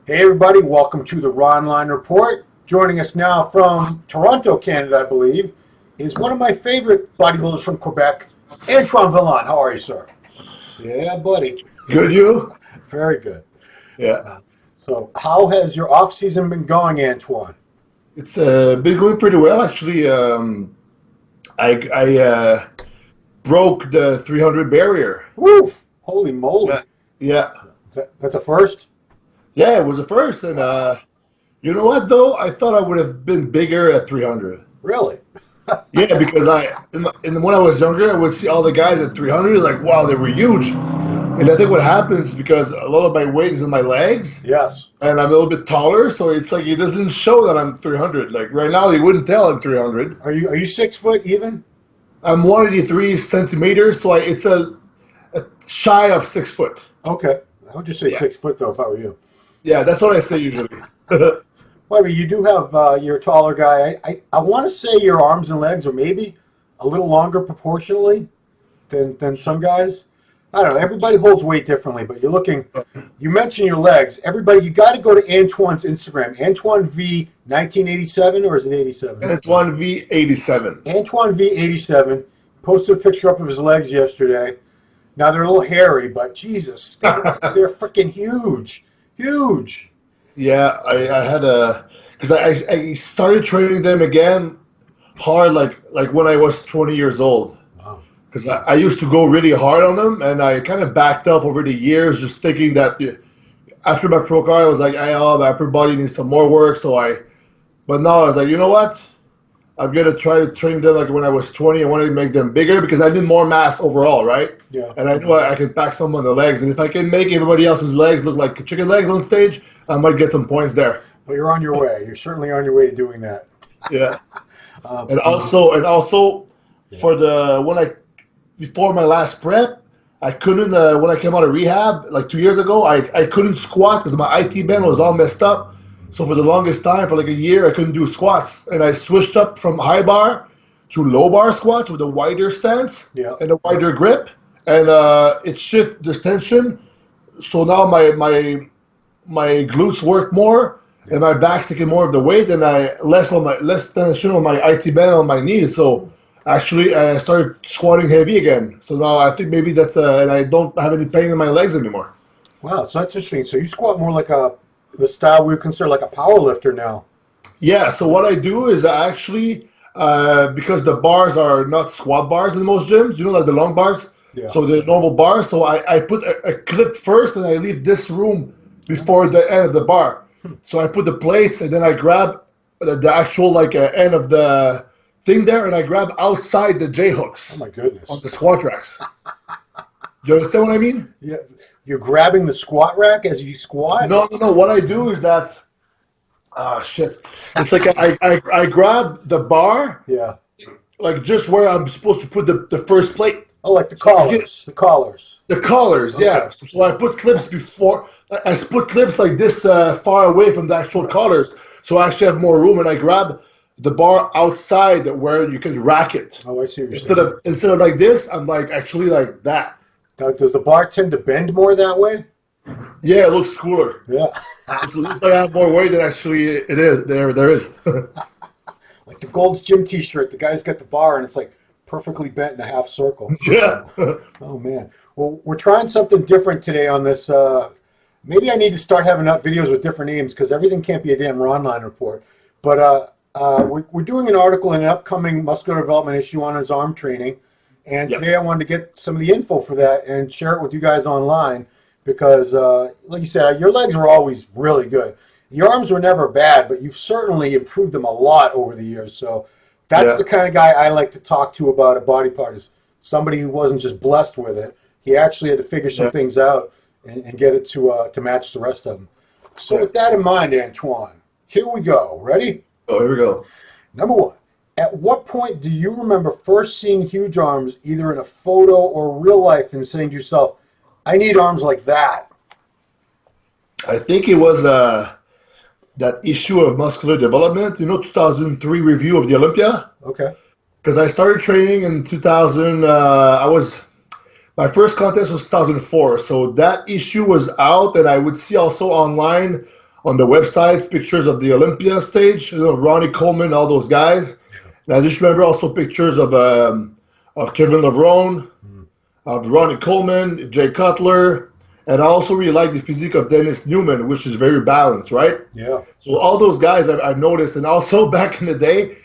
Hey everybody, welcome to the Ronline Report. Joining us now from Toronto, Canada, I believe, is one of my favorite bodybuilders from Quebec, Antoine Vaillant. How are you, sir? Yeah, buddy. Good, you? Very good. Yeah. So how has your off-season been going, Antoine? It's been going pretty well, actually. I broke the 300 barrier. Woof! Holy moly. Yeah. That's a first? Yeah, it was the first. And you know what, though? I thought I would have been bigger at 300. Really? Yeah, because when I was younger, I would see all the guys at 300, like, wow, they were huge. And I think what happens, because a lot of my weight is in my legs. Yes. And I'm a little bit taller, so it's like it doesn't show that I'm 300. Like right now, you wouldn't tell I'm 300. Are you 6 foot even? I'm 183 centimeters, so it's a shy of 6 foot. Okay. I would just say 6 foot, though, if I were you. Yeah, that's what I say usually. Well, I mean, you do have, you're a taller guy. I want to say your arms and legs are maybe a little longer proportionally than some guys. I don't know. Everybody holds weight differently, but you mentioned your legs. Everybody, you got to go to Antoine's Instagram. Antoine V 1987, or is it 87? Antoine V 87. Antoine V 87 posted a picture up of his legs yesterday. Now they're a little hairy, but Jesus, they're freaking huge. Huge. Yeah, I had because I started training them again hard like when I was 20 years old. Wow. Because I used to go really hard on them, and I kind of backed off over the years, just thinking that after my pro card, I was like, my upper body needs some more work. But now I was like, you know what? I'm gonna try to train them like when I was 20. I wanted to make them bigger because I need more mass overall, right? Yeah. And I know I can pack some on the legs, and if I can make everybody else's legs look like chicken legs on stage, I might get some points there. Well, you're on your way. You're certainly on your way to doing that. Yeah. And also for before my last prep, I couldn't when I came out of rehab like 2 years ago, I couldn't squat because my IT band was all messed up. So for the longest time, for like a year, I couldn't do squats, and I switched up from high bar to low bar squats with a wider stance and a wider grip, and it shifted the tension. So now my glutes work more, and my back's taking more of the weight, and less tension on my IT band on my knees. So actually, I started squatting heavy again. So now I think maybe that's and I don't have any pain in my legs anymore. Wow, so that's interesting. So you squat more like the style we would consider like a power lifter now. Yeah, so what I do is I actually, because the bars are not squat bars in most gyms, like the long bars, so they're normal bars, so I put a clip first and I leave this room before the end of the bar. So I put the plates and then I grab the actual end of the thing there, and I grab outside the J-hooks. Oh my goodness. On the squat racks. Do you understand what I mean? Yeah. You're grabbing the squat rack as you squat? No. What I do is that, it's like I grab the bar, like just where I'm supposed to put the first plate. Oh, like the collars. The collars. The collars, yeah. So I put clips before. I put clips like this far away from the actual collars, so I actually have more room, and I grab the bar outside where you can rack it. Oh, I see what you're saying. Instead of like this, I'm like actually like that. Now, does the bar tend to bend more that way? Yeah, it looks cooler. Yeah. It looks like I have more weight than actually it is. There is. Like the Gold's Gym T-shirt, the guy's got the bar and it's like perfectly bent in a half circle. Yeah. Oh man. Well, we're trying something different today on this. Maybe I need to start having up videos with different names because everything can't be a damn Ronline Report. But we're doing an article in an upcoming muscular development issue on his arm training. And today I wanted to get some of the info for that and share it with you guys online because, like you said, your legs were always really good. Your arms were never bad, but you've certainly improved them a lot over the years. So that's the kind of guy I like to talk to about a body part, is somebody who wasn't just blessed with it. He actually had to figure some things out and get it to match the rest of them. So with that in mind, Antoine, here we go. Ready? Oh, here we go. Number one. At what point do you remember first seeing huge arms, either in a photo or real life, and saying to yourself, I need arms like that? I think it was that issue of muscular development, 2003 review of the Olympia. Okay. Because I started training in 2000. My first contest was 2004. So that issue was out, and I would see also online on the websites, pictures of the Olympia stage, Ronnie Coleman, all those guys. And I just remember also pictures of Kevin Levrone, of Ronnie Coleman, Jay Cutler, and I also really like the physique of Dennis Newman, which is very balanced, right? Yeah. So all those guys I've noticed, and also back in the day,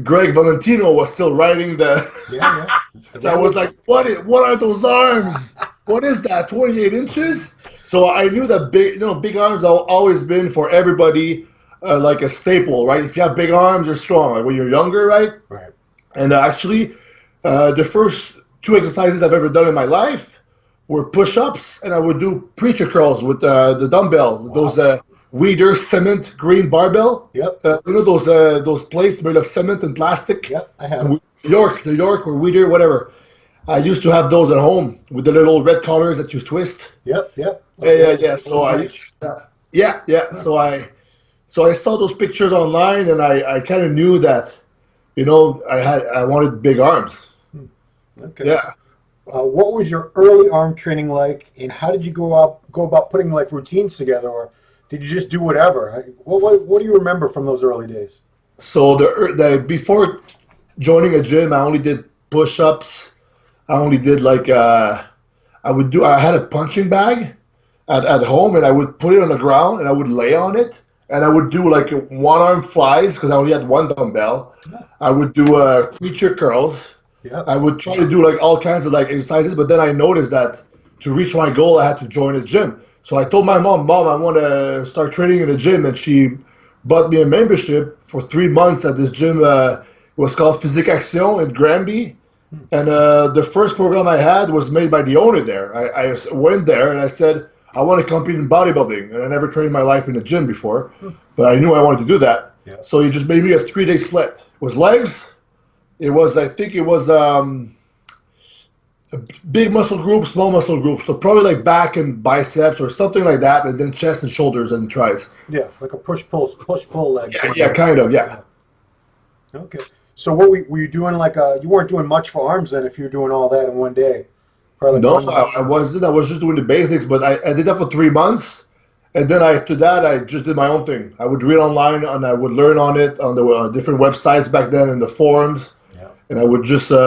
Greg Valentino was still riding the. Yeah. So I was like, what are those arms? What is that? 28 inches? So I knew that big arms have always been for everybody like a staple, right? If you have big arms, you're strong. Like when you're younger, right? Right. And actually, the first 2 exercises I've ever done in my life were push-ups, and I would do preacher curls with the dumbbell. Wow. Those Weider cement green barbell. Yep. Those plates made of cement and plastic. Yep, I have. New York or Weider, whatever. I used to have those at home with the little red collars that you twist. Yep. Yeah. So I saw those pictures online, and I kind of knew that, I wanted big arms. Okay. Yeah. What was your early arm training like, and how did you go about putting like routines together, or did you just do whatever? What do you remember from those early days? So before joining a gym, I only did push-ups. I only did I had a punching bag at home, and I would put it on the ground, and I would lay on it, and I would do like one-arm flies because I only had one dumbbell. I would do preacher curls. Yeah. I would try to do like all kinds of like exercises, but then I noticed that to reach my goal, I had to join a gym. So I told my mom, I want to start training in a gym, and she bought me a membership for 3 months at this gym. It was called Physique Action in Granby. And the first program I had was made by the owner there. I went there and I said, I want to compete in bodybuilding. And I never trained my life in a gym before, but I knew I wanted to do that. Yeah. So he just made me a 3-day split. It was legs. I think it was a big muscle group, small muscle group. So probably like back and biceps or something like that. And then chest and shoulders and tris. Yeah, like a push-pull leg. Yeah, kind of, yeah. Okay. So what were you doing? You weren't doing much for arms then, if you were doing all that in one day. Probably I wasn't. I was just doing the basics, but I did that for 3 months, and then after that, I just did my own thing. I would read online, and I would learn on it on the different websites back then, in the forums, and I would just, get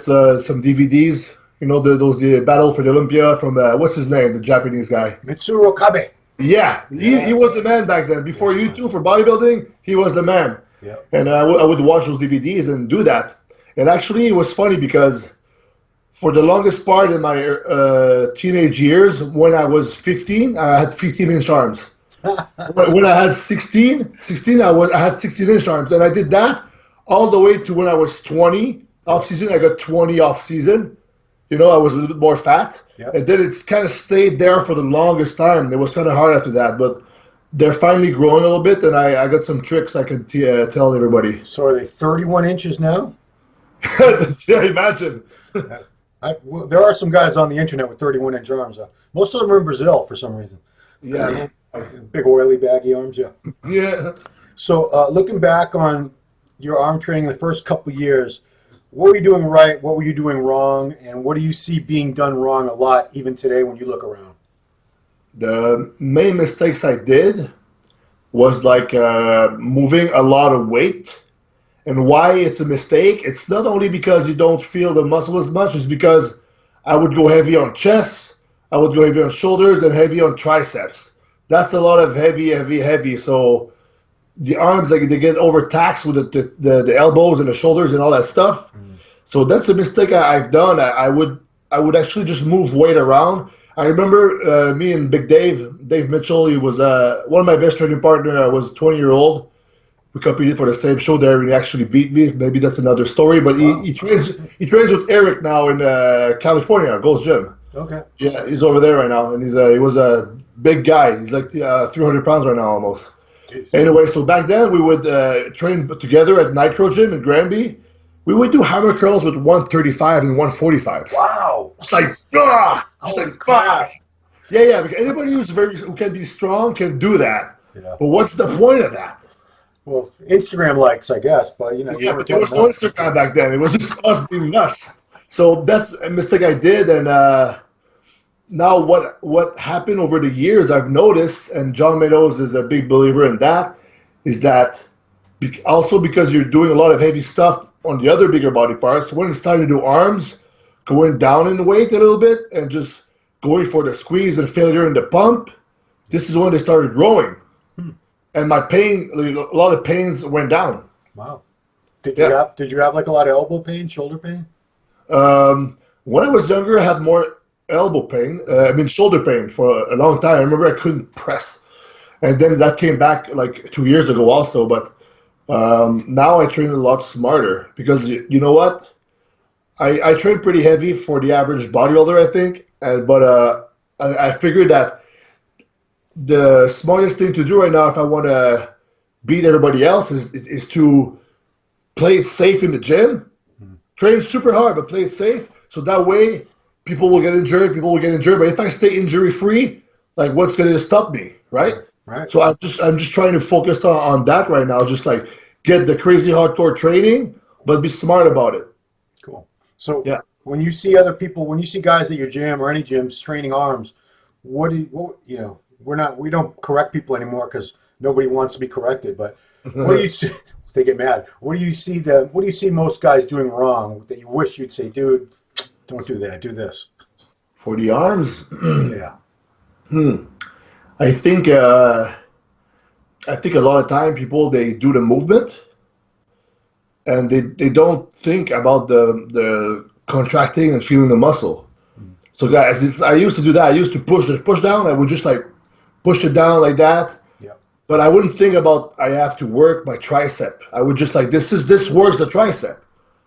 some DVDs. The Battle for the Olympia from what's his name, the Japanese guy, Mitsuru Kabe. Yeah, he was the man back then. Before YouTube for bodybuilding, he was the man. Yeah. And I would watch those DVDs and do that. And actually, it was funny because for the longest part in my teenage years, when I was 15, I had 15-inch arms. When I had 16, I had 16-inch arms. And I did that all the way to when I was 20. Off-season, I got 20 off-season. I was a little bit more fat. Yep. And then it's kind of stayed there for the longest time. It was kind of hard after that. But they're finally growing a little bit, and I got some tricks I can tell everybody. So are they 31 inches now? Yeah, imagine. There are some guys on the internet with 31-inch arms. Most of them are in Brazil for some reason. Yeah. Big oily baggy arms, yeah. Yeah. So looking back on your arm training the first couple years, what were you doing right? What were you doing wrong? And what do you see being done wrong a lot even today when you look around? The main mistakes I did was moving a lot of weight. And why it's a mistake, it's not only because you don't feel the muscle as much, it's because I would go heavy on chest, I would go heavy on shoulders, and heavy on triceps. That's a lot of heavy. So the arms, they get overtaxed with the elbows and the shoulders and all that stuff. So that's a mistake I've done. I would actually just move weight around. I remember me and Big Dave Mitchell. He was one of my best training partner. I was 20-year-old. We competed for the same show there, and he actually beat me. Maybe that's another story. But he trains with Eric now in California, Gold's Gym. Okay. Yeah, he's over there right now, and he was a big guy. He's like 300 pounds right now almost. Jeez. Anyway, so back then we would train together at Nitro Gym in Granby. We would do hammer curls with 135 and 145s. Wow. It's like, just like, crap. Yeah, because anybody who can be strong can do that. Yeah. But what's the point of that? Well, Instagram likes, I guess, but Yeah, but there was no Instagram back then. It was just us being nuts. So that's a mistake I did, and now what happened over the years, I've noticed, and John Meadows is a big believer in that, is that also because you're doing a lot of heavy stuff on the other bigger body parts, when it's time to do arms, going down in weight a little bit and just going for the squeeze and failure in the pump, this is when they started growing. And my pain, a lot of pains went down. Wow. Did you have like a lot of elbow pain, shoulder pain? When I was younger, I had more elbow pain, shoulder pain for a long time. I remember I couldn't press. And then that came back like 2 years ago also. But now I train a lot smarter because you know what? I train pretty heavy for the average bodybuilder, I think. But I figured that the smartest thing to do right now, if I want to beat everybody else, is to play it safe in the gym. Train super hard, but play it safe. So that way, people will get injured. But if I stay injury free, like what's going to stop me, right? Right. So I'm just trying to focus on that right now. Just like get the crazy hardcore training, but be smart about it. Cool. So yeah. When you see other people, when you see guys at your gym or any gyms training arms, we don't correct people anymore because nobody wants to be corrected. But what do you see? They get mad. What do you see most guys doing wrong that you wish you'd say, dude, don't do that, do this? For the arms? Yeah. I think a lot of time people, they do the movement and they don't think about the contracting and feeling the muscle. So guys, I used to do that. I used to push down. I would just like push it down like that. But I wouldn't think about I have to work my tricep. I would just like this works the tricep.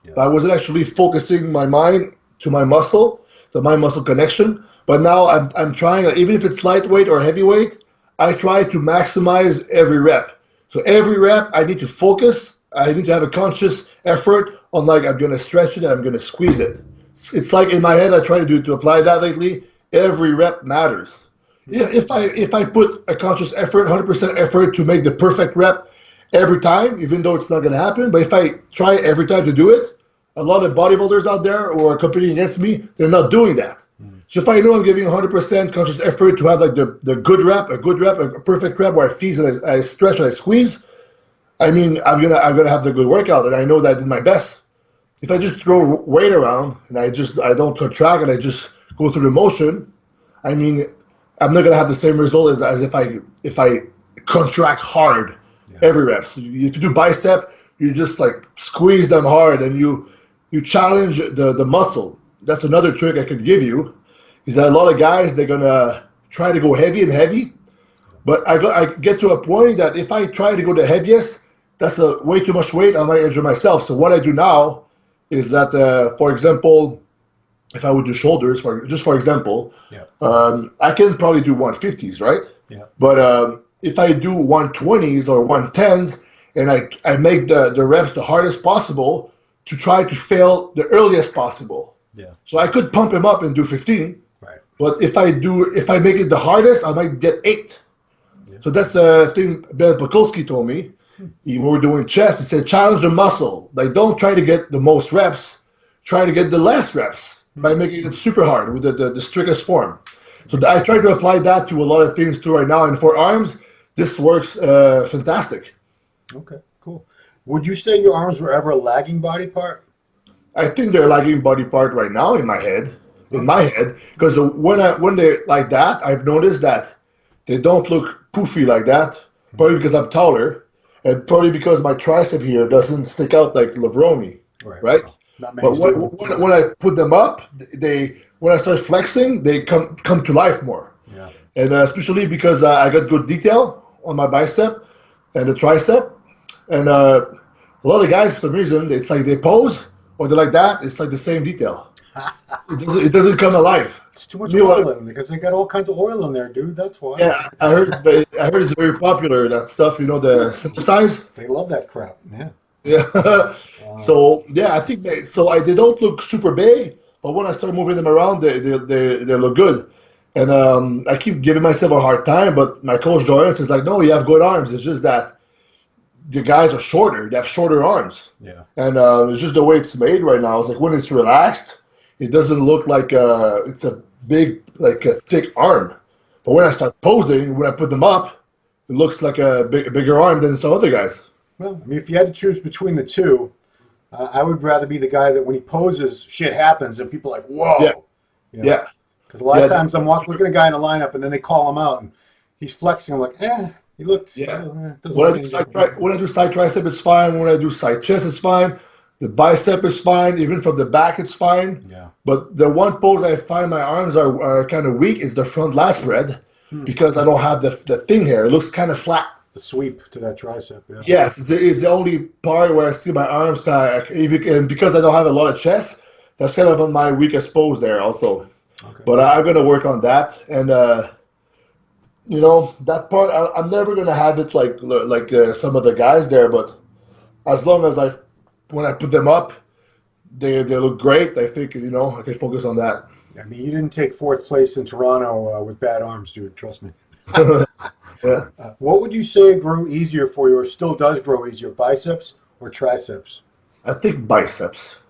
Yeah. But I wasn't actually focusing my mind to my muscle, the mind muscle connection. But now I'm trying, even if it's lightweight or heavyweight, I try to maximize every rep. So every rep I need to focus. I need to have a conscious effort on like I'm gonna stretch it and I'm gonna squeeze it. It's like in my head I try to apply that lately. Every rep matters. Yeah, if I put a conscious effort, 100% effort to make the perfect rep every time, even though it's not going to happen, but if I try every time to do it, a lot of bodybuilders out there who are competing against me, they're not doing that. So if I know I'm giving 100% conscious effort to have like the good rep, a perfect rep where I feed and I stretch and I squeeze, I mean I'm gonna have the good workout, and I know that I did my best. If I just throw weight around and I don't contract and I just go through the motion, I mean, I'm not gonna have the same result as if I contract hard every rep. So if you do bicep, you just like squeeze them hard and you challenge the muscle. That's another trick I could give you. Is that a lot of guys, they're gonna try to go heavy, but I get to a point that if I try to go the heaviest, that's way too much weight. I might injure myself. So what I do now is that, for example, if I would do shoulders, for example, I can probably do 150s, right? Yeah. But if I do 120s or 110s, and I make the reps the hardest possible to try to fail the earliest possible. Yeah. So I could pump him up and do 15. Right. But if I make it the hardest, I might get 8. Yeah. So that's a thing Ben Pakulski told me. When we were doing chest, he said, challenge the muscle. Like, don't try to get the most reps. Try to get the less reps by making it super hard with the strictest form. So I try to apply that to a lot of things too right now. And for arms, this works fantastic. Okay, cool. Would you say your arms were ever a lagging body part? I think they're a lagging body part right now in my head. Because when they're like that, I've noticed that they don't look poofy like that. Probably because I'm taller. And probably because my tricep here doesn't stick out like Lavroni, right? But when I put them up, when I start flexing, they come to life more. Yeah. And especially because I got good detail on my bicep and the tricep. And a lot of guys, for some reason, it's like they pose or they're like that. It's like the same detail. It doesn't come alive. It's too much oil in them because they got all kinds of oil in there, dude. That's why. Yeah, I heard it's very popular, that stuff, the synthesized. They love that crap, yeah. Yeah. So yeah, I think they don't look super big, but when I start moving them around, they look good. And I keep giving myself a hard time, but my coach Joyce is like, no, you have good arms. It's just that the guys are shorter. They have shorter arms. Yeah. And it's just the way it's made right now. It's like when it's relaxed, it doesn't look like it's a big, like a thick arm. But when I start posing, when I put them up, it looks like a bigger arm than some other guys. Well, I mean, if you had to choose between the two, I would rather be the guy that when he poses, shit happens and people are like, whoa. Yeah. You know? Yeah. Because a lot of times I'm looking at a guy in a lineup and then they call him out and he's flexing. I'm like, he looked. Yeah. When I do side tricep, it's fine. When I do side chest, it's fine. The bicep is fine. Even from the back, it's fine. Yeah. But the one pose I find my arms are kind of weak is the front lat spread because I don't have the thing here. It looks kind of flat. The sweep to that tricep. Yeah. Yes, it's the only part where I see my arms kind of, and because I don't have a lot of chest, that's kind of my weakest pose there also. Okay. But I'm going to work on that. And, you know, that part, I'm never going to have it like some of the guys there. But as long as when I put them up, they look great. I think, you know, I can focus on that. I mean, you didn't take fourth place in Toronto with bad arms, dude. Trust me. Yeah. What would you say grew easier for you or still does grow easier, biceps or triceps? I think biceps.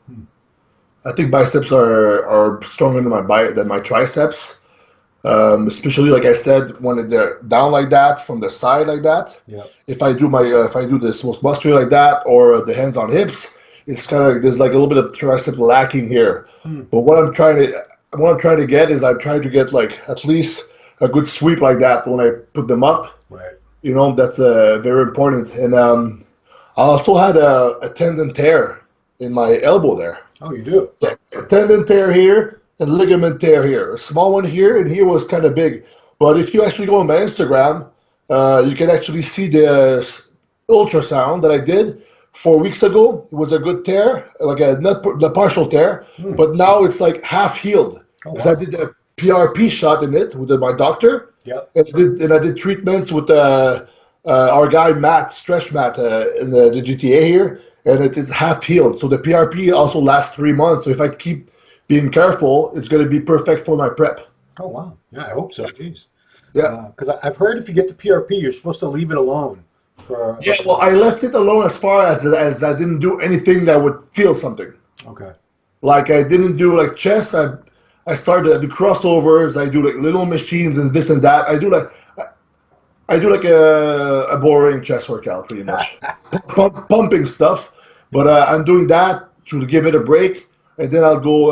I think biceps are stronger than my triceps. Especially like I said, when they're down like that, from the side like that. Yeah. If I do this most muscular like that, or the hands on hips, it's kind of there's like a little bit of tricep lacking here. But what I'm trying to get is I'm trying to get like at least a good sweep like that when I put them up. Right. You know, that's very important. And I also had a tendon tear in my elbow there. Oh, you do? Yeah, a tendon tear here and ligament tear here. A small one here, and here was kind of big. But if you actually go on my Instagram, you can actually see the ultrasound that I did 4 weeks ago. It was a good tear, like the partial tear, but now it's like half healed. Because I did a PRP shot in it with my doctor. Yep. And I did treatments with our guy Matt, Stretch Matt, in the GTA here, and it is half healed. So the PRP also lasts 3 months. So if I keep being careful, it's going to be perfect for my prep. Oh, wow. Yeah, I hope so. Jeez. Yeah. Because I've heard if you get the PRP, you're supposed to leave it alone. Yeah, well, I left it alone as far as I didn't do anything that would feel something. Okay. Like I didn't do like chest. I started to do crossovers. I do like little machines and this and that. I do like a boring chest workout pretty much, pumping stuff. But I'm doing that to give it a break, and then I'll go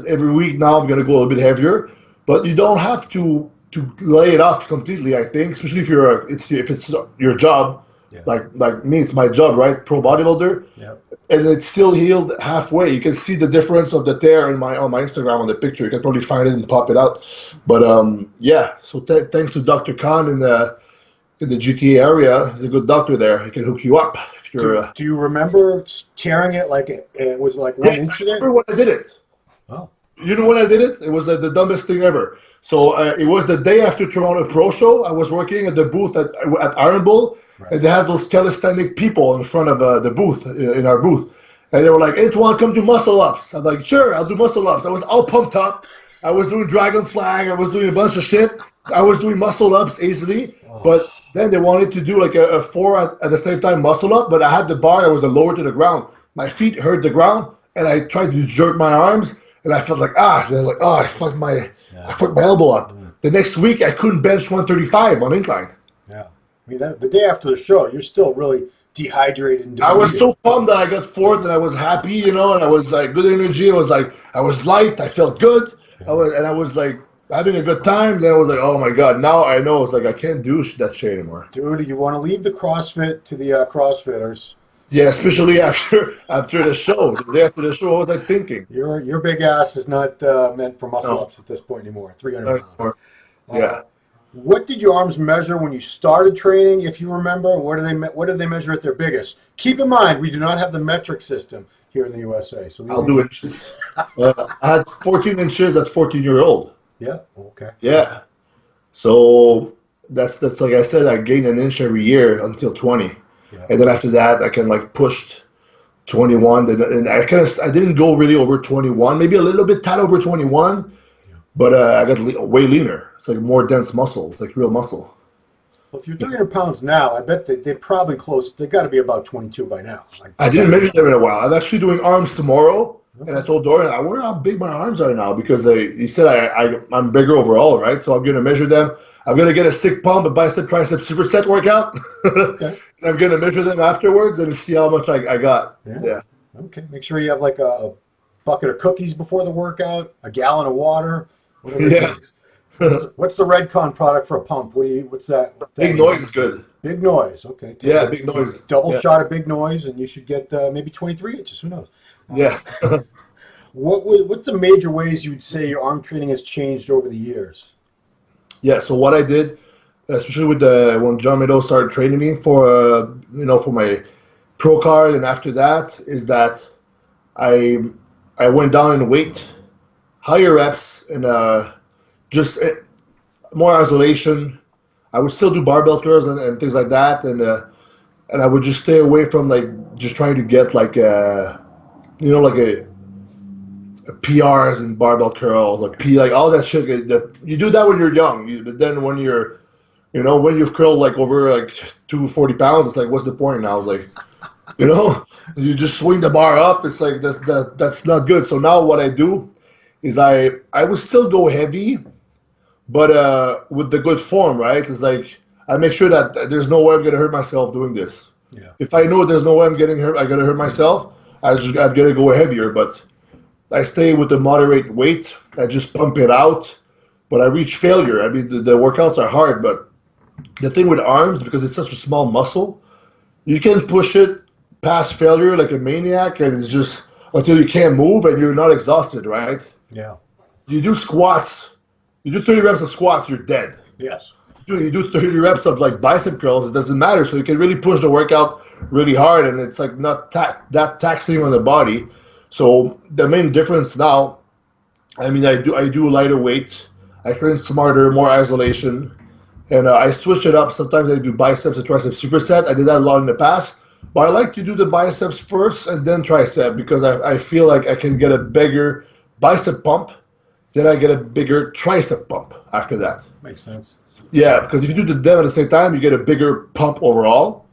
every week. Now I'm gonna go a little bit heavier, but you don't have to lay it off completely. I think, especially if it's your job. Yeah. Like me, it's my job, right? Pro bodybuilder. Yeah. And it's still healed halfway. You can see the difference of the tear on my Instagram on the picture. You can probably find it and pop it out. But yeah. So thanks to Dr. Khan in the GTA area. He's a good doctor there. He can hook you up if you're. Do you remember tearing it like it was like one incident? I remember when I did it. Oh. You know when I did it? It was the dumbest thing ever. So it was the day after Toronto Pro Show. I was working at the booth at Iron Bull. Right. And they had those calisthenic people in front of the booth, in our booth. And they were like, Antoine, come do muscle ups. I'm like, sure, I'll do muscle ups. I was all pumped up. I was doing dragon flag. I was doing a bunch of shit. I was doing muscle ups easily. Oh. But then they wanted to do like a 4 at the same time muscle up. But I had the bar that was lower to the ground. My feet hurt the ground. And I tried to jerk my arms. And I felt like, I fucked my elbow up. The next week, I couldn't bench 135 on incline. Yeah. I mean, the day after the show, you're still really dehydrated. And I was so pumped that I got fourth, and I was happy, you know, and I was like good energy. I was light. I felt good. I was like having a good time. Then I was like, oh my god, now I know. It's like I can't do that shit anymore. Dude, you want to leave the CrossFit to the CrossFitters. Yeah, especially after the show. The day after the show, what was I thinking? Your big ass is not meant for muscle ups at this point anymore. 300 pounds. Yeah. What did your arms measure when you started training, if you remember? What did they measure at their biggest? Keep in mind, we do not have the metric system here in the USA. So I'll do inches. I had 14 inches at 14-year-old. Yeah. Okay. Yeah. So that's like I said, I gained an inch every year until 20, and then after that, I can like pushed 21. And I didn't go really over 21, maybe a little bit tad over 21. But I got way leaner. It's like more dense muscle. It's like real muscle. Well, if you're 300 pounds now, I bet they're probably close. They got to be about 22 by now. I didn't measure them in a while. I'm actually doing arms tomorrow. And I told Dorian, I wonder how big my arms are now because he said I'm bigger overall, right? So I'm going to measure them. I'm going to get a sick pump, a bicep, tricep, superset workout. Okay. I'm going to measure them afterwards and see how much I got. Yeah. Okay. Make sure you have like a bucket of cookies before the workout, a gallon of water, whatever it takes. What's the Redcon product for a pump? What's that? Big Noise is good. Big Noise. Okay. Yeah, Big Noise. Double shot of Big Noise, and you should get maybe 23 inches. Who knows? Yeah. What's the major ways you would say your arm training has changed over the years? Yeah. So what I did, especially with when John Meadows started training me for for my pro card, and after that is that I went down in weight, higher reps, and just more isolation. I would still do barbell curls and things like that, and I would just stay away from like just trying to get like a PRs and barbell curls, like all that shit. That you do that when you're young, but then when you're, when you've curled like over like 240 pounds, it's like, what's the point now? It's like, you just swing the bar up. It's like that's not good. So now what I do is I would still go heavy, but with the good form, right? It's like I make sure that there's no way I'm gonna hurt myself doing this. Yeah. If I know there's no way I'm getting hurt, I'm gonna hurt myself. I'm gonna go heavier, but I stay with the moderate weight. I just pump it out, but I reach failure. I mean, the workouts are hard, but the thing with arms, because it's such a small muscle, you can push it past failure like a maniac, and it's just until you can't move and you're not exhausted, right? Yeah. You do squats. You do 30 reps of squats, you're dead. Yes. You do 30 reps of like bicep curls, it doesn't matter. So you can really push the workout really hard, and it's like not that taxing on the body. So the main difference now, I mean, I do lighter weight. I train smarter, more isolation, and I switch it up. Sometimes I do biceps and triceps superset. I did that a lot in the past, but I like to do the biceps first and then tricep because I feel like I can get a bigger bicep pump, then I get a bigger tricep pump after that. Makes sense. Yeah, because if you do them at the same time, you get a bigger pump overall.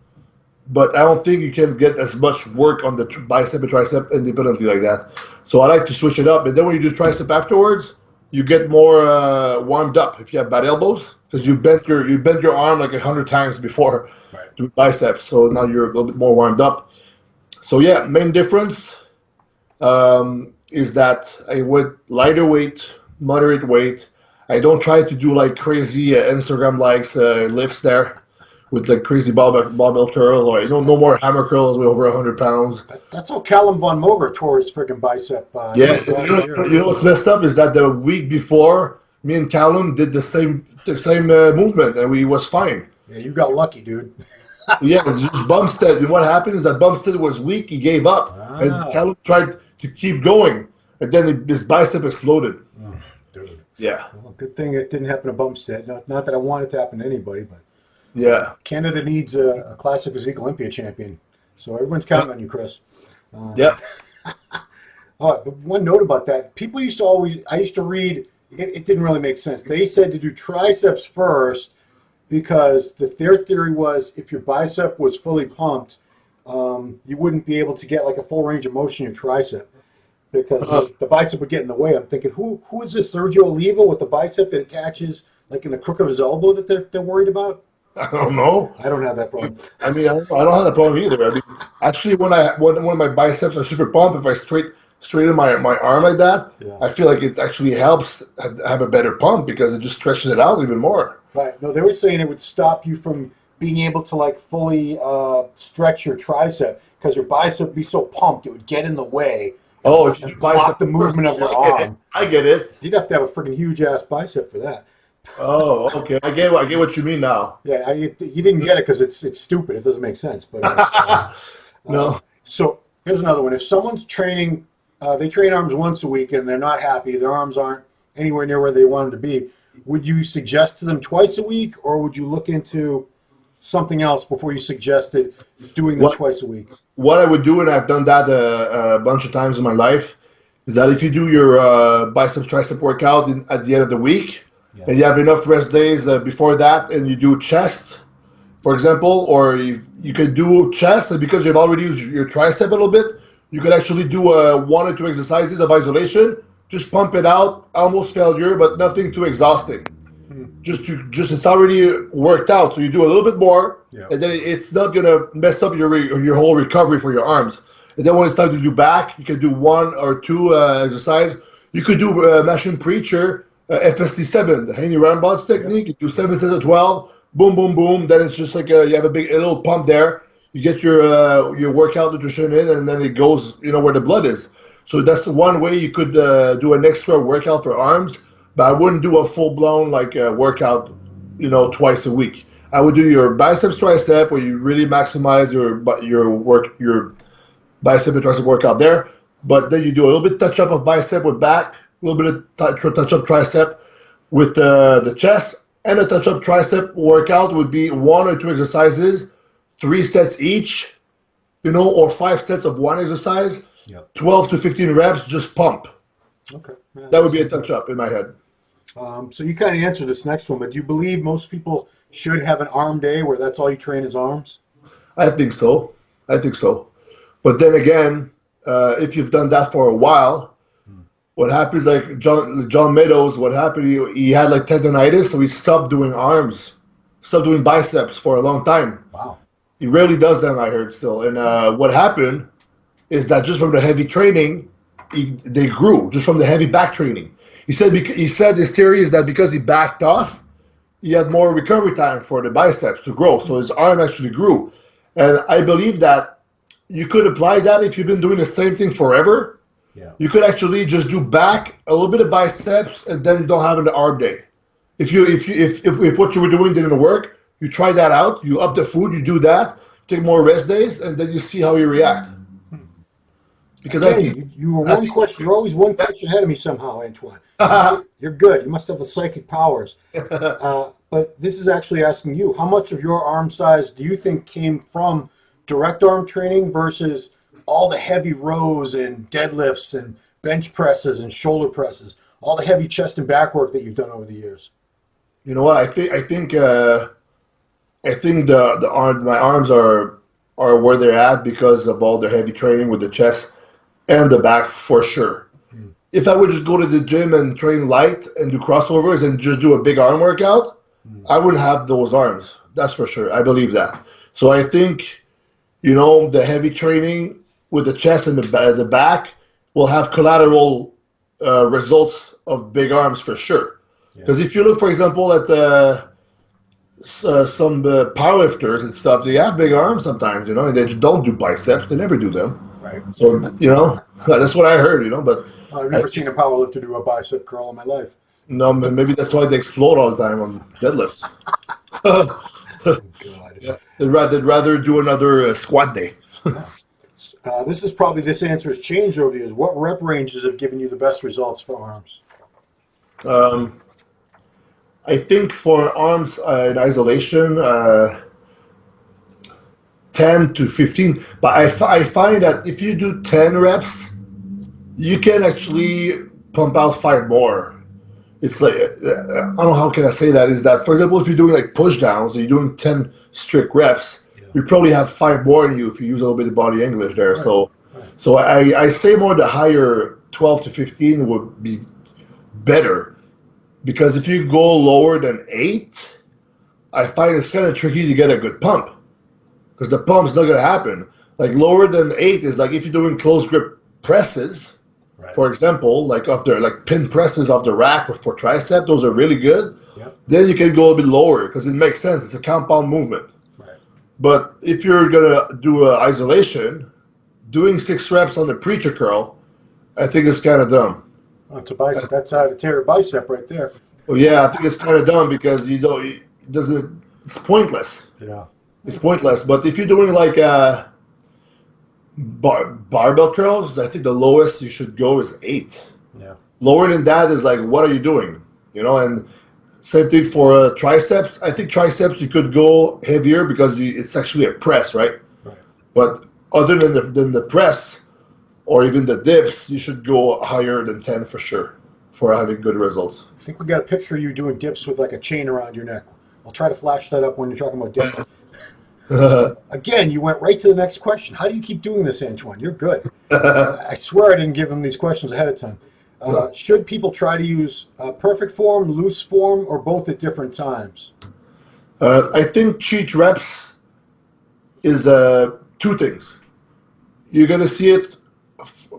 But I don't think you can get as much work on the bicep and tricep independently like that. So I like to switch it up. And then when you do tricep afterwards, you get more warmed up if you have bad elbows, because you bent your arm like 100 times before doing biceps. So now you're a little bit more warmed up. So yeah, main difference is that I went lighter weight, moderate weight. I don't try to do like crazy Instagram likes lifts there with like crazy barbell curl, or no more hammer curls with over 100 pounds. That's how Callum Von Moger tore his freaking bicep. Yeah, you know what's messed up is that the week before, me and Callum did the same movement, and we was fine. Yeah, you got lucky, dude. Yeah, it's just Bumstead. And what happened is that Bumstead was weak. He gave up, and Callum tried to keep going, and then his bicep exploded. Oh, dude. Yeah. Well, good thing it didn't happen to Bumstead. Not that I want it to happen to anybody, but yeah, Canada needs a classic physique Olympia champion. So everyone's counting on you, Chris. Yeah. But one note about that: I used to read. It didn't really make sense. They said to do triceps first because their theory was if your bicep was fully pumped, you wouldn't be able to get like a full range of motion in your tricep because the bicep would get in the way. I'm thinking, who is this Sergio Oliva with the bicep that attaches like in the crook of his elbow that they're worried about? I don't know. I don't have that problem. I mean, I don't have that problem either. I mean, actually, when one of my biceps are super pumped, if I straighten my arm like that, I feel like it actually helps have a better pump because it just stretches it out even more. Right. No, they were saying it would stop you from being able to like fully stretch your tricep because your bicep would be so pumped it would get in the way. Oh, it's just block the movement of your arm. I get it. You'd have to have a freaking huge ass bicep for that. Oh, okay. I get what you mean now. Yeah, you didn't get it because it's stupid. It doesn't make sense. But no. So here's another one. If someone's training, they train arms once a week and they're not happy, their arms aren't anywhere near where they want them to be, would you suggest to them twice a week, or would you look into something else before you suggested doing them twice a week? What I would do, and I've done that a bunch of times in my life, is that if you do your biceps tricep workout at the end of the week, and you have enough rest days before that, and you do chest, for example, or you could do chest, and because you've already used your tricep a little bit, You could actually do 1 or 2 exercises of isolation, just pump it out, almost failure, but nothing too exhausting. Just it's already worked out, so you do a little bit more, and then it's not gonna mess up your whole recovery for your arms. And then when it's time to do back, you can do 1 or 2 exercise. You could do machine preacher, FST7, the Haney Rambots technique. You do 7 sets of 12, boom, boom, boom. Then it's just like you have a little pump there. You get your workout nutrition in, and then it goes, where the blood is. So that's one way you could do an extra workout for arms. But I wouldn't do a full-blown workout, twice a week. I would do your biceps tricep where you really maximize your bicep and tricep workout there. But then you do a little bit touch-up of bicep with back, a little bit of touch-up tricep with the chest, and a touch-up tricep workout would be 1 or 2 exercises, 3 sets each, or 5 sets of 1 exercise, 12 to 15 reps, just pump. Okay. Yeah, that would be a touch-up in my head. So you kind of answered this next one, but do you believe most people should have an arm day where that's all you train is arms? I think so. But then again, if you've done that for a while, what happens, like John Meadows, what happened, he had tendonitis, so he stopped doing arms, stopped doing biceps for a long time. Wow. He rarely does them, I heard still. And what happened is that just from the heavy training, they grew, just from the heavy back training. He said his theory is that because he backed off, he had more recovery time for the biceps to grow, so his arm actually grew. And I believe that you could apply that if you've been doing the same thing forever. Yeah. You could actually just do back, a little bit of biceps, and then you don't have an arm day. If what you were doing didn't work, you try that out, you up the food, you do that, take more rest days, and then you see how you react. Because I think you were one question. You're always one question ahead of me somehow, Antoine. You're good. You must have the psychic powers. But this is actually asking you, how much of your arm size do you think came from direct arm training versus all the heavy rows and deadlifts and bench presses and shoulder presses, all the heavy chest and back work that you've done over the years? You know what? I think my arms are where they're at because of all the heavy training with the chest and the back for sure. If I would just go to the gym and train light and do crossovers and just do a big arm workout, I wouldn't have those arms. That's for sure. I believe that. So I think, the heavy training with the chest and the back will have collateral results of big arms for sure. Because if you look, for example, at some powerlifters and stuff, they have big arms sometimes, and they don't do biceps. They never do them. Right. So, that's what I heard, but I've never seen a powerlifter do a bicep curl in my life. No, maybe that's why they explode all the time on deadlifts. Oh, God. Yeah, they'd rather do another squat day. This answer has changed over the years. What rep ranges have given you the best results for arms? I think for arms in isolation, 10 to 15. But I find that if you do 10 reps, you can actually pump out 5 more. It's like, I don't know how can I say that, is that, for example, if you're doing push downs and you're doing 10 strict reps, you probably have 5 more in you if you use a little bit of body English there. Right. So I say more the higher 12 to 15 would be better, because if you go lower than 8, I find it's kind of tricky to get a good pump, because the pump's not going to happen. Lower than 8 is if you're doing close grip presses, right, for example, up there, pin presses off the rack for tricep, those are really good. Yep. Then you can go a bit lower because it makes sense. It's a compound movement. Right. But if you're going to do isolation, doing 6 reps on the preacher curl, I think it's kind of dumb. Oh, it's a bicep. That's how to tear a bicep right there. Well, yeah, I think it's kind of dumb because it's pointless. Yeah. It's pointless. But if you're doing barbell curls, I think the lowest you should go is 8. Yeah. Lower than that is what are you doing? And same thing for triceps. I think triceps you could go heavier because it's actually a press, right? Right. But other than the press or even the dips, you should go higher than 10 for sure for having good results. I think we got a picture of you doing dips with a chain around your neck. I'll try to flash that up when you're talking about dips. Again, you went right to the next question. How do you keep doing this, Antoine? You're good. I swear I didn't give him these questions ahead of time. Should people try to use perfect form, loose form, or both at different times? I think cheat reps is two things. You're going to see it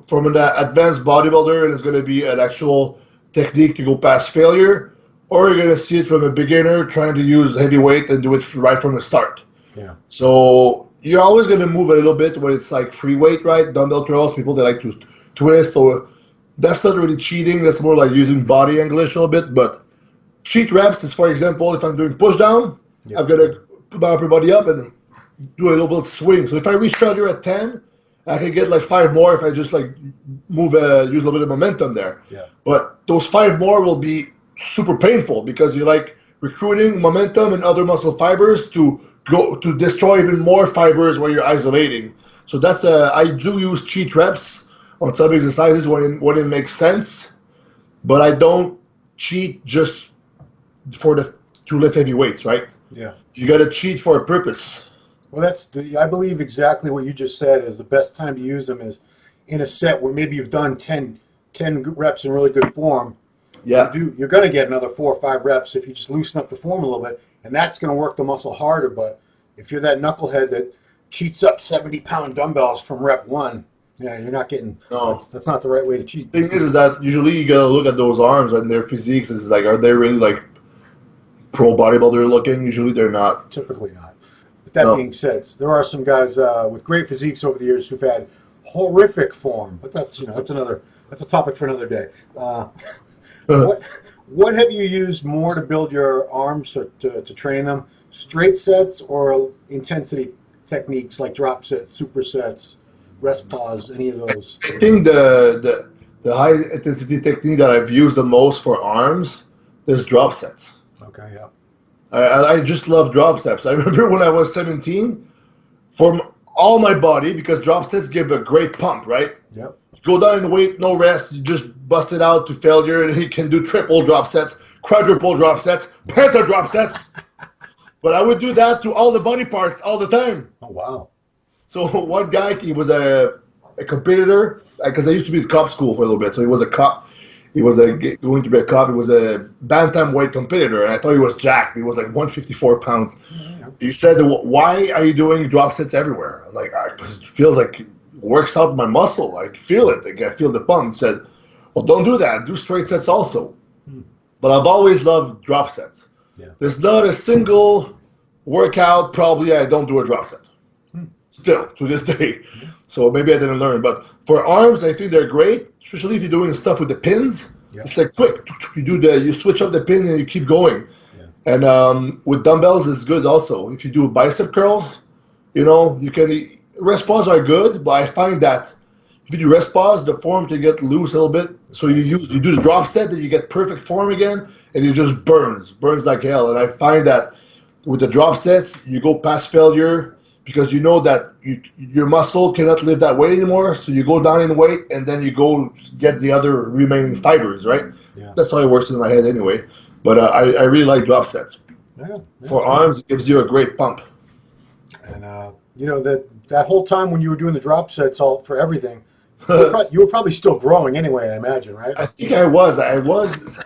from an advanced bodybuilder, and it's going to be an actual technique to go past failure, or you're going to see it from a beginner trying to use heavy weight and do it right from the start. Yeah. So you're always going to move a little bit when it's like free weight, right? Dumbbell curls, people that like to twist, or that's not really cheating. That's more like using body English a little bit. But cheat reps is, for example, if I'm doing push down, Yeah. I've got to put my upper body up and do a little bit of swing. So if I reach failure at 10, I can get like 5 more if I just like move, use a little bit of momentum there. Yeah. But those 5 more will be super painful because you're like recruiting momentum and other muscle fibers to go to destroy even more fibers where you're isolating. So that's I do use cheat reps on some exercises when it makes sense, but I don't cheat just to lift heavy weights, right? Yeah. You got to cheat for a purpose. Well, I believe exactly what you just said is the best time to use them is in a set where maybe you've done 10 reps in really good form. Yeah. You're going to get another 4 or 5 reps if you just loosen up the form a little bit, and that's going to work the muscle harder. But if you're that knucklehead that cheats up 70-pound dumbbells from rep 1, yeah, you're not getting. No. That's not the right way to cheat. The thing is that usually you got to look at those arms and their physiques. Is like, are they really like pro bodybuilder looking? Usually they're not. Typically not. But that being said, there are some guys with great physiques over the years who've had horrific form. But that's that's a topic for another day. What have you used more to build your arms or to train them? Straight sets or intensity techniques like drop sets, supersets, rest pause, any of those? I think the high intensity technique that I've used the most for arms is drop sets. Okay, yeah. I just love drop sets. I remember when I was 17, from all my body, because drop sets give a great pump, right? Yep. Go down in weight, no rest, you just bust it out to failure, and you can do triple drop sets, quadruple drop sets, penta drop sets. But I would do that to all the body parts all the time. Oh, wow. So one guy, he was a competitor, because I used to be at cop school for a little bit, so he was a cop. He was going to be a cop. He was a bantamweight competitor, and I thought he was jacked. He was like 154 pounds. Yeah. He said, "Why are you doing drop sets everywhere?" I'm like, "Because it feels like it works out my muscle. I feel it. Like, I feel the pump." He said, "Well, don't do that. Do straight sets also." But I've always loved drop sets. Yeah. There's not a single workout probably I don't do a drop set. Still, to this day. So maybe I didn't learn. But for arms, I think they're great, especially if you're doing stuff with the pins. Yeah. It's like quick. You switch up the pin and you keep going. Yeah. And with dumbbells, it's good also. If you do bicep curls, you can. Rest pause are good, but I find that if you do rest pause, the form can get loose a little bit. So you do the drop set, then you get perfect form again, and it just burns like hell. And I find that with the drop sets, you go past failure because you know that your muscle cannot lift that weight anymore. So you go down in weight, and then you go get the other remaining fibers, right? Yeah. That's how it works in my head anyway. But I really like drop sets. Yeah, for arms, it gives you a great pump. And that whole time when you were doing the drop sets all for everything, you were probably still growing anyway, I imagine, right? I think I was.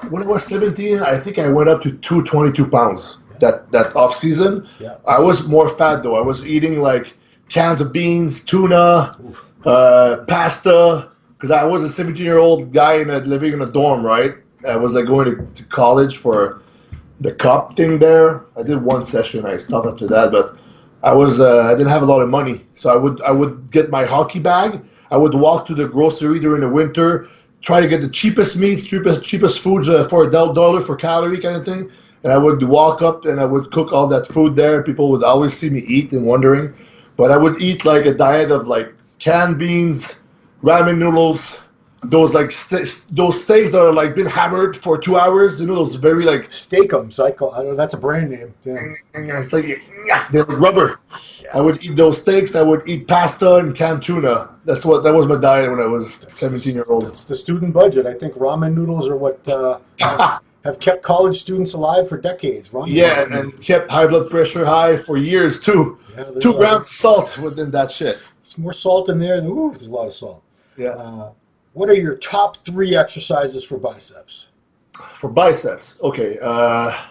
When I was 17, I think I went up to 222 pounds that off season. Yeah. I was more fat though. I was eating like cans of beans, tuna, pasta, because I was a 17-year-old guy living in a dorm, right? I was like going to college for the cup thing there. I did one session. I stopped after that, but I didn't have a lot of money, so I would get my hockey bag. I would walk to the grocery during the winter, try to get the cheapest meats, cheapest foods for $1 for calorie kind of thing. And I would walk up and I would cook all that food there. People would always see me eat and wondering, but I would eat like a diet of like canned beans, ramen noodles, those those steaks that are like been hammered for 2 hours. Those very like Steakums. I don't know, that's a brand name. Yeah. It's like they're rubber. Yeah. I would eat those steaks. I would eat pasta and canned tuna. That was my diet when I was 17-year-old. It's the student budget. I think ramen noodles are what have kept college students alive for decades, Ron. Yeah, and kept high blood pressure high for years too. Yeah, 2 grams of salt within that shit. It's more salt in there. Ooh, there's a lot of salt. Yeah. What are your top 3 exercises for biceps? For biceps, okay. I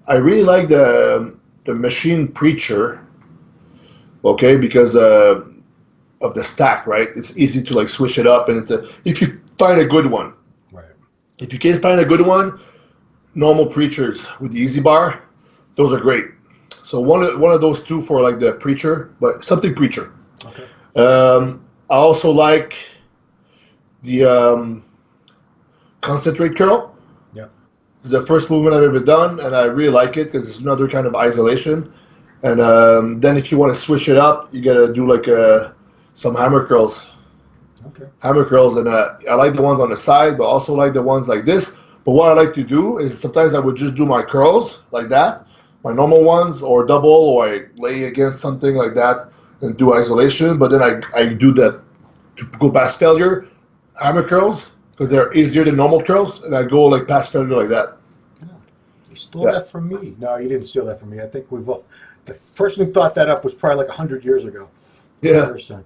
really like the machine preacher. Okay, because of the stack, right? It's easy to like switch it up, and if you find a good one. Right. If you can't find a good one, normal preachers with the easy bar, those are great. So one of those 2 for like the preacher, but something preacher. Okay. I also like the concentrate curl. Yeah. It's the first movement I've ever done, and I really like it because it's another kind of isolation. And then if you want to switch it up, you gotta do like some hammer curls. Okay. Hammer curls, and I like the ones on the side, but also like the ones like this. But what I like to do is sometimes I would just do my curls like that, my normal ones, or double, or I lay against something like that and do isolation. But then I do that to go past failure, hammer curls, because they're easier than normal curls, and I go like past failure like that. Yeah. You stole that from me. No, you didn't steal that from me. I think the person who thought that up was probably like 100 years ago. Yeah. First time.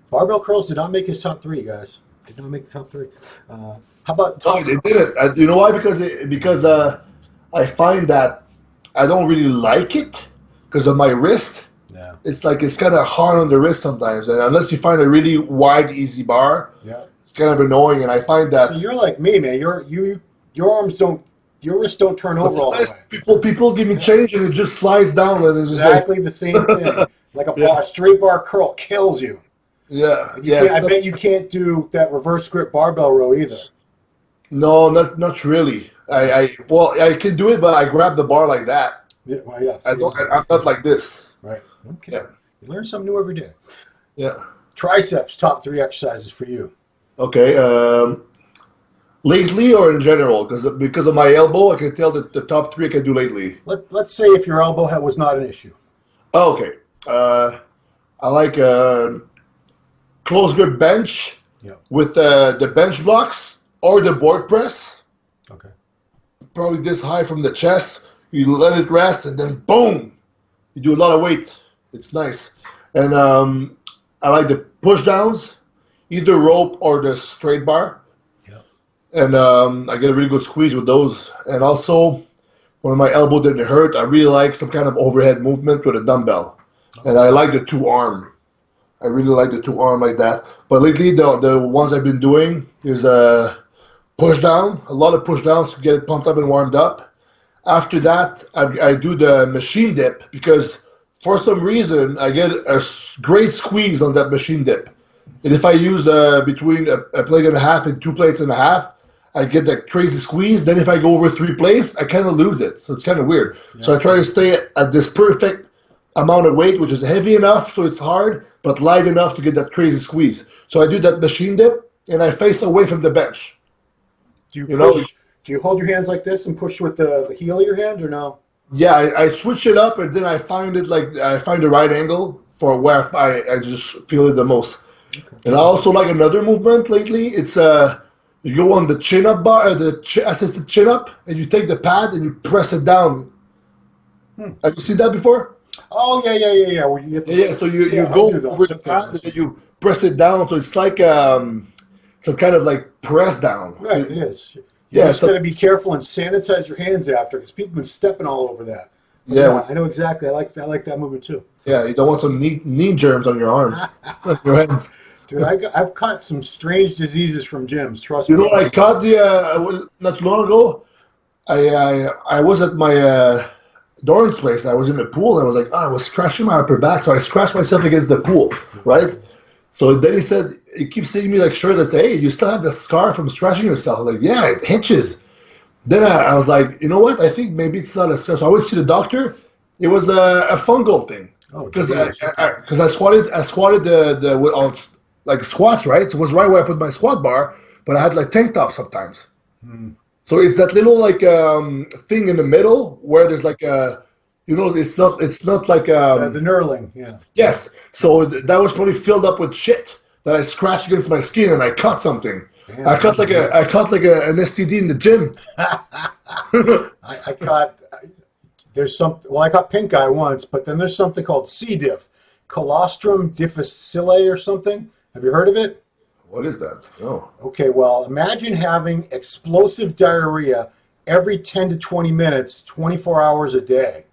Barbell curls did not make his top 3, guys. Did not make the top 3. How about? No, they didn't. You know why? Because I find that I don't really like it because of my wrist. Yeah. It's kind of hard on the wrist sometimes, and unless you find a really wide, easy bar, it's kind of annoying. And I find that so you're like me, man. Your arms don't. Your wrists don't turn over all the way. People give me change and it just slides down, and it's exactly the same thing. Like a straight bar curl kills you. Yeah, I bet you can't do that reverse grip barbell row either. No, not really. I can do it, but I grab the bar like that. Yeah, well, yeah. So I'm not like this. Right. Okay. Yeah. You learn something new every day. Yeah. Triceps, top 3 exercises for you. Okay. Lately or in general? Because of my elbow, I can tell that the top 3 I can do lately. Let's say if your elbow was not an issue. Oh, okay. I like close grip bench with the bench blocks or the board press. Okay. Probably this high from the chest. You let it rest, and then boom, you do a lot of weight. It's nice. And I like the push downs, either rope or the straight bar. And I get a really good squeeze with those. And also, when my elbow didn't hurt, I really like some kind of overhead movement with a dumbbell. And I like the 2-arm. I really like the 2-arm like that. But lately, the ones I've been doing is push down, a lot of push downs to get it pumped up and warmed up. After that, I do the machine dip because for some reason, I get a great squeeze on that machine dip. And if I use between a plate and a half and 2 plates and a half, I get that crazy squeeze. Then if I go over 3 plates, I kind of lose it. So it's kind of weird. Yeah. So I try to stay at this perfect amount of weight, which is heavy enough so it's hard, but light enough to get that crazy squeeze. So I do that machine dip, and I face away from the bench. Do you hold your hands like this and push with the heel of your hand, or no? Yeah, I switch it up, and then I find the right angle for where I just feel it the most. Okay. And I also like another movement lately. It's you go on the chin-up bar, assisted chin-up, and you take the pad and you press it down. Have you seen that before? Oh, yeah. Well, so you go over the pad and then you press it down, so it's like some kind of like press down. Right, so, it is. You just got to be careful and sanitize your hands after, because people have been stepping all over that. But yeah, I know exactly. I like that movement too. Yeah, you don't want some knee germs on your arms, your hands. Dude, I've caught some strange diseases from gyms. Trust me. You know, I caught not too long ago. I was at my Doran's place. I was in the pool, and I was like, I was scratching my upper back, so I scratched myself against the pool, right? So then he keeps seeing me like shirtless. Hey, you still have the scar from scratching yourself? I'm like, yeah, it hitches. Then I was like, you know what? I think maybe it's not a scar. So I went to see the doctor. It was a fungal thing. Oh, because I squatted like squats, right? So it was right where I put my squat bar, but I had like tank tops sometimes. So it's that little like thing in the middle where there's like it's not like the knurling, yeah. Yes. So that was probably filled up with shit that I scratched against my skin and I cut something. Damn. I caught an STD in the gym. I caught, there's some, well, I caught pink eye once, but then there's something called C. diff, colostrum difficile or something. Have you heard of it? What is that? No. Okay, well, imagine having explosive diarrhea every 10 to 20 minutes, 24 hours a day.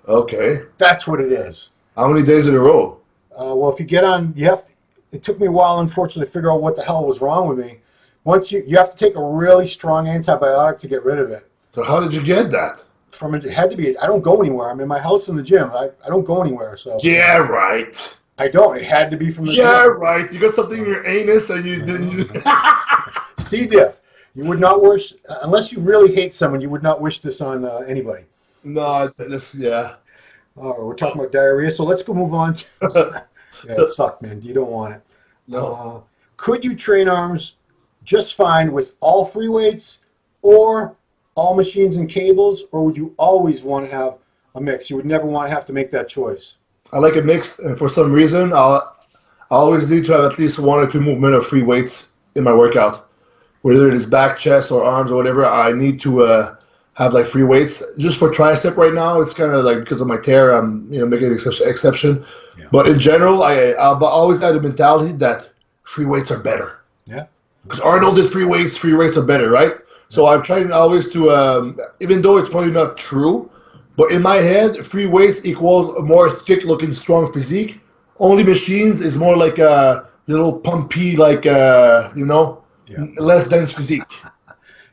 Okay. That's what it is. How many days in a row? Well, if you get on, you have to, it took me a while, unfortunately, to figure out what the hell was wrong with me. Once you have to take a really strong antibiotic to get rid of it. So how did you get that? It had to be, I don't go anywhere. I'm in my house in the gym. I don't go anywhere, so. Yeah, right. I don't. It had to be from the Yeah, gym. right. You got something in your anus and you didn't. C. diff. You would not wish, unless you really hate someone, you would not wish this on anybody. No, this, yeah. All right, we're talking about diarrhea, so let's go move on. Yeah, it sucked, man. You don't want it. No. Could you train arms just fine with all free weights or all machines and cables, or would you always want to have a mix? You would never want to have to make that choice. I like a mix, and for some reason, I always need to have at least 1 or 2 movement of free weights in my workout. Whether it is back, chest, or arms, or whatever, I need to have like free weights. Just for tricep right now, it's kind of like because of my tear, I'm making an exception. Yeah. But in general, I've always had a mentality that free weights are better. Yeah. Because Arnold did free weights are better, right? So I'm trying always to, even though it's probably not true, but in my head, free weights equals a more thick-looking, strong physique. Only machines is more like a little pumpy, like less dense physique.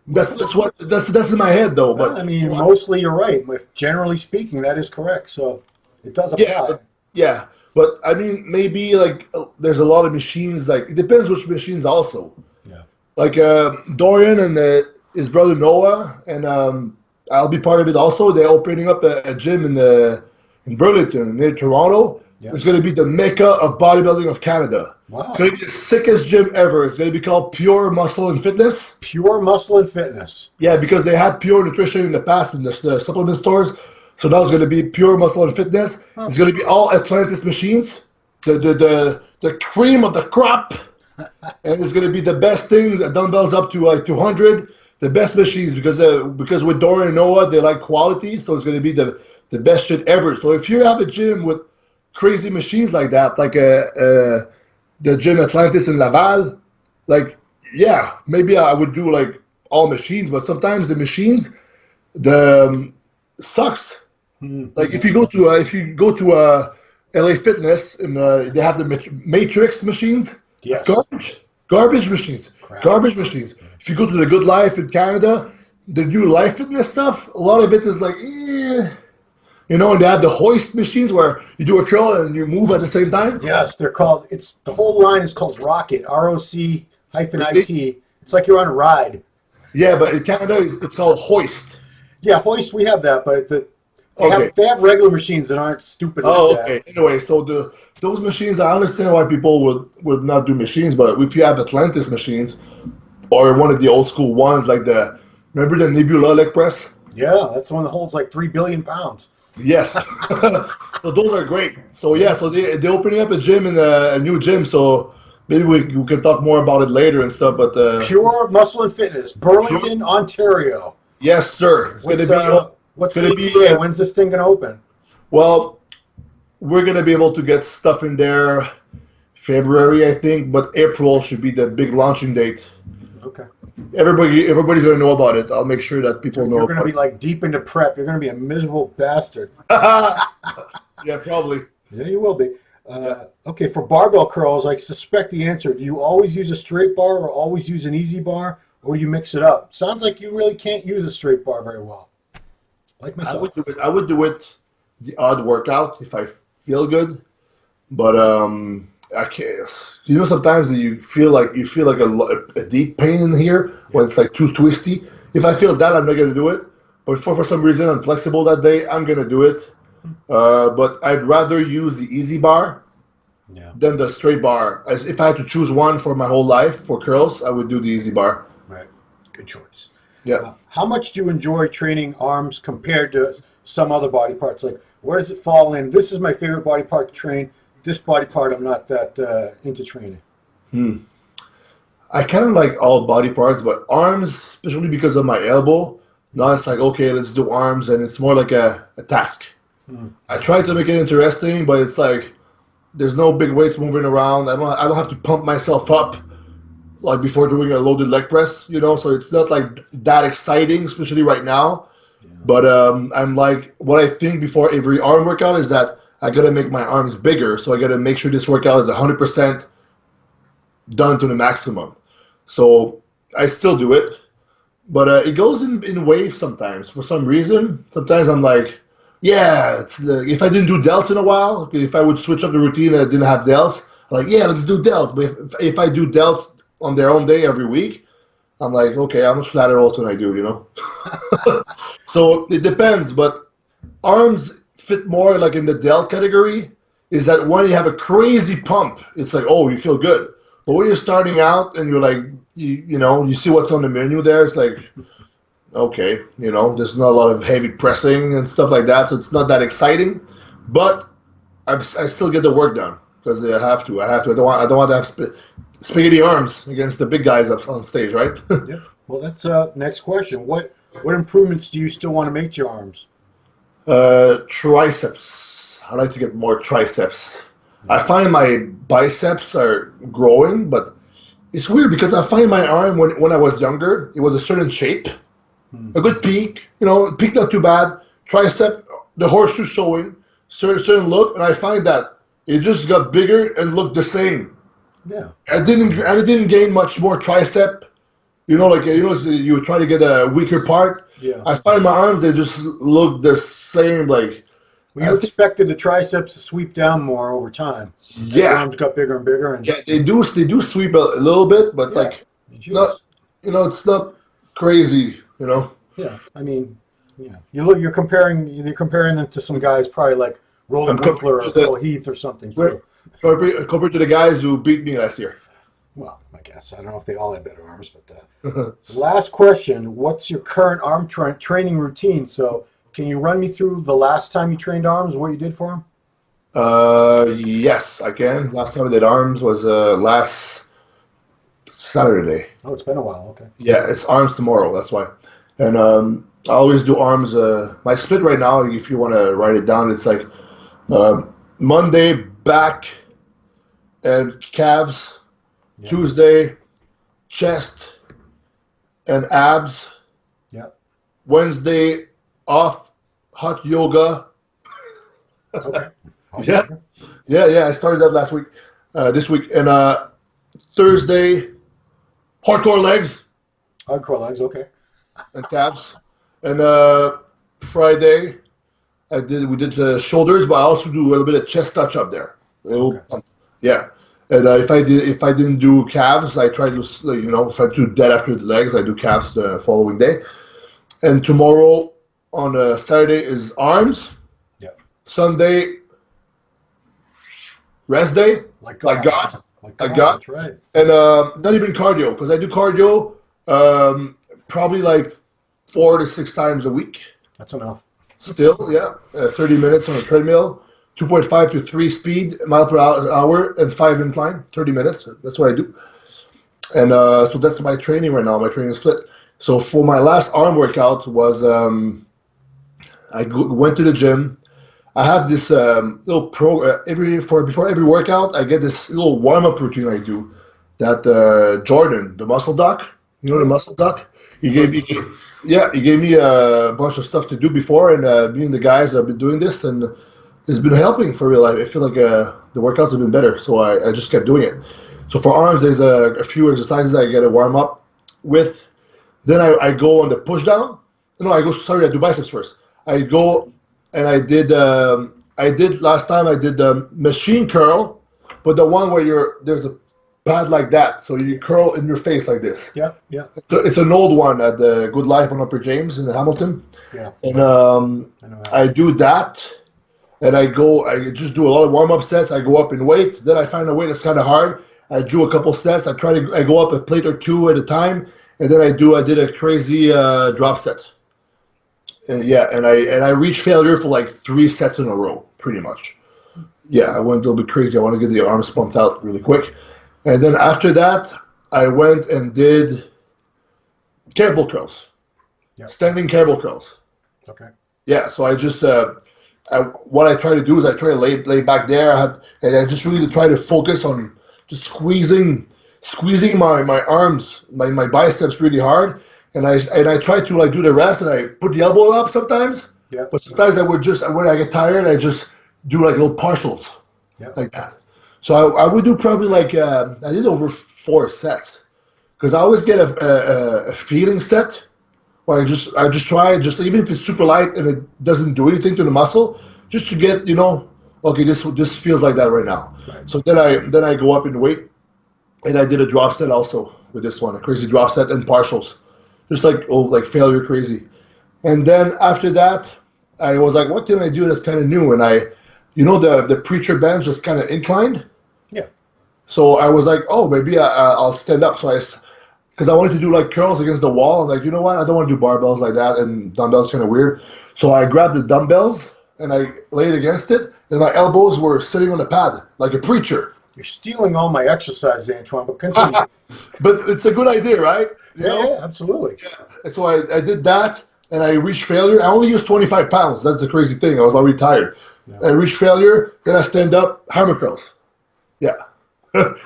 That's in my head though. But well, I mean, mostly you're right. Generally speaking, that is correct. So it does apply. Yeah, but I mean, maybe like there's a lot of machines. Like it depends which machines also. Yeah. Like Dorian and his brother Noah, and I'll be part of it also. They're opening up a gym in Burlington near Toronto. Yeah. It's going to be the mecca of bodybuilding of Canada. Wow. It's going to be the sickest gym ever. It's going to be called Pure Muscle and Fitness. Pure Muscle and Fitness. Yeah, because they had Pure Nutrition in the past in the supplement stores. So now it's going to be Pure Muscle and Fitness. Huh. It's going to be all Atlantis machines, the cream of the crop. And it's going to be the best things, dumbbells up to like 200. The best machines because with Dorian and Noah, they like quality. So it's going to be the best shit ever. So if you have a gym with crazy machines like that, like the gym Atlantis in Laval, like, yeah, maybe I would do like all machines, but sometimes the machines, sucks. Mm-hmm. Like if you go to LA Fitness and they have the Matrix machines, yes. It's garbage machines. Crap. Garbage machines. If you go to the Good Life in Canada, the new Life Fitness stuff, a lot of it is like, and they have the hoist machines where you do a curl and you move at the same time. Yes, they're called. The whole line is called Rocket. ROC-IT. It's like you're on a ride. Yeah, but in Canada it's called hoist. Yeah, hoist. We have that, but they have regular machines that aren't stupid. Oh, like okay. That. Anyway, so those machines, I understand why people would not do machines, but if you have Atlantis machines or one of the old school ones, like remember the Nebula leg press? Yeah, that's the one that holds like 3 billion pounds. Yes. So those are great. So yeah, so they're opening up a gym in a new gym. So maybe we can talk more about it later and stuff. But Pure Muscle and Fitness, Burlington, Ontario. Yes, sir. It's going to be. What's the ETA? When's this thing going to open? Well, we're going to be able to get stuff in there February, I think, but April should be the big launching date. Okay. Everybody's going to know about it. I'll make sure that people know. You're going to be like deep into prep. You're going to be a miserable bastard. Yeah, probably. Yeah, you will be. Okay, for barbell curls, I suspect the answer. Do you always use a straight bar or always use an easy bar, or do you mix it up? Sounds like you really can't use a straight bar very well. Like myself. I would do it the odd workout if I feel good, but I can't. Sometimes you feel like a deep pain in here when it's like too twisty. If I feel that, I'm not gonna do it. But for some reason I'm flexible that day, I'm gonna do it. But I'd rather use the easy bar than the straight bar. As if I had to choose one for my whole life for curls, I would do the easy bar. Right. Good choice. Yeah. How much do you enjoy training arms compared to some other body parts? Like, where does it fall in? This is my favorite body part to train. This body part, I'm not that into training. I kind of like all body parts, but arms, especially because of my elbow. Now it's like, okay, let's do arms, and it's more like a task. I try to make it interesting, but it's like there's no big weights moving around. I don't have to pump myself up like before doing a loaded leg press, you know. So it's not like that exciting, especially right now. Yeah. But I'm like, what I think before every arm workout is that I gotta make my arms bigger. So I gotta make sure this workout is 100% done to the maximum. So I still do it, but it goes in waves sometimes. For some reason, sometimes I'm like, yeah, if I didn't do delts in a while, if I would switch up the routine and I didn't have delts, I'm like, yeah, let's do delts. But if I do delts on their own day every week, I'm like, okay, how much flatter rolls can I do, you know? So it depends, but arms fit more like in the delt category, is that when you have a crazy pump, it's like, oh, you feel good. But when you're starting out and you're like, you know, you see what's on the menu there, it's like, okay, you know, there's not a lot of heavy pressing and stuff like that, so it's not that exciting. But I still get the work done because I have to. I don't want to have spaghetti arms against the big guys up on stage, right? Yeah. Well, that's next question. What improvements do you still want to make to your arms? Triceps. I like to get more triceps. I find my biceps are growing, but it's weird because I find my arm when I was younger, it was a certain shape, a good peak, you know, peak not too bad, tricep, the horseshoe showing, certain look, and I find that it just got bigger and looked the same. Yeah. I didn't gain much more tricep, you know, like, you know, you try to get a weaker part. Yeah. I find my arms, they just look the same, like. Well, you expected the triceps to sweep down more over time. Yeah. The arms got bigger and bigger. And yeah, they do sweep a little bit, but like, not, you know, it's not crazy, you know. Yeah, I mean, yeah, you're comparing them to some guys probably like Roland Winkler or Phil Heath or something too. Compared to the guys who beat me last year. Well, I guess I don't know if they all had better arms, but last question: what's your current arm training routine? So, can you run me through the last time you trained arms, what you did for them? Yes, I can. Last time I did arms was last Saturday. Oh, it's been a while. Okay. Yeah, it's arms tomorrow. That's why. And I always do arms. My split right now, if you want to write it down, it's like Monday back and calves, yeah. Tuesday chest and abs. Yeah. Wednesday off, hot yoga. Okay. Yeah. I started that last week, this week, and Thursday, hardcore legs. Hardcore legs, okay. And calves, and Friday, we did shoulders, but I also do a little bit of chest touch up there. Okay. Yeah, and if I didn't do calves, I try to, you know, if I do dead after the legs, I do calves the following day. And tomorrow on Saturday is arms. Yeah. Sunday, rest day. Like God. That's right. And not even cardio, because I do cardio probably like 4 to 6 times a week. That's enough. Still, yeah. 30 minutes on a treadmill, 2.5 to 3 speed mile per hour, and 5 incline, 30 minutes. That's what I do. And so that's my training right now. My training split. So for my last arm workout was I went to the gym. I have this little before every workout, I get this little warm-up routine I do that Jordan, the muscle doc, you know the muscle doc? He gave me a bunch of stuff to do before, and me and the guys have been doing this, and it's been helping for real life. I feel like the workouts have been better, so I just kept doing it. So for arms, there's a few exercises I get to warm up with. Then I go on the push down. No, I do biceps first. I go and I did last time I did the machine curl, but the one where there's a pad like that, so you curl in your face like this. Yeah. It's an old one at the Good Life on Upper James in Hamilton. Yeah. And I do that, and I just do a lot of warm-up sets. I go up in weight. Then I find a weight that's kind of hard. I do a couple sets. I go up a plate or 2 at a time, and then I did a crazy drop set. And I reached failure for like 3 sets in a row, pretty much. Yeah, I went a little bit crazy. I want to get the arms pumped out really quick. And then after that, I went and did cable curls, standing cable curls. Okay. Yeah, so I just what I try to do is I try to lay back there, and I just really try to focus on just squeezing my arms, my biceps really hard, and I try to like do the rest, and I put the elbow up sometimes. Yeah. But sometimes I would just, when I get tired, I just do like little partials, like that. So I would do probably like I did over 4 sets, because I always get a feeling set. Where I just try, just even if it's super light and it doesn't do anything to the muscle, just to get, okay, this feels like that right now. Right. So then I go up in weight, and I did a drop set also with this one, a crazy drop set and partials, just like failure crazy. And then after that, I was like, what can I do that's kind of new? And the preacher bench is kind of inclined. Yeah. So I was like, oh, maybe I'll stand up. So because I wanted to do like curls against the wall. I'm like, you know what? I don't want to do barbells like that, and dumbbells kind of weird. So I grabbed the dumbbells and I laid against it, and my elbows were sitting on the pad like a preacher. You're stealing all my exercise, Antoine, but continue. But it's a good idea, right? Yeah, absolutely. Yeah. So I did that, and I reached failure. I only used 25 pounds. That's the crazy thing. I was already tired. Yeah. I reached failure, then I stand up, hammer curls. Yeah.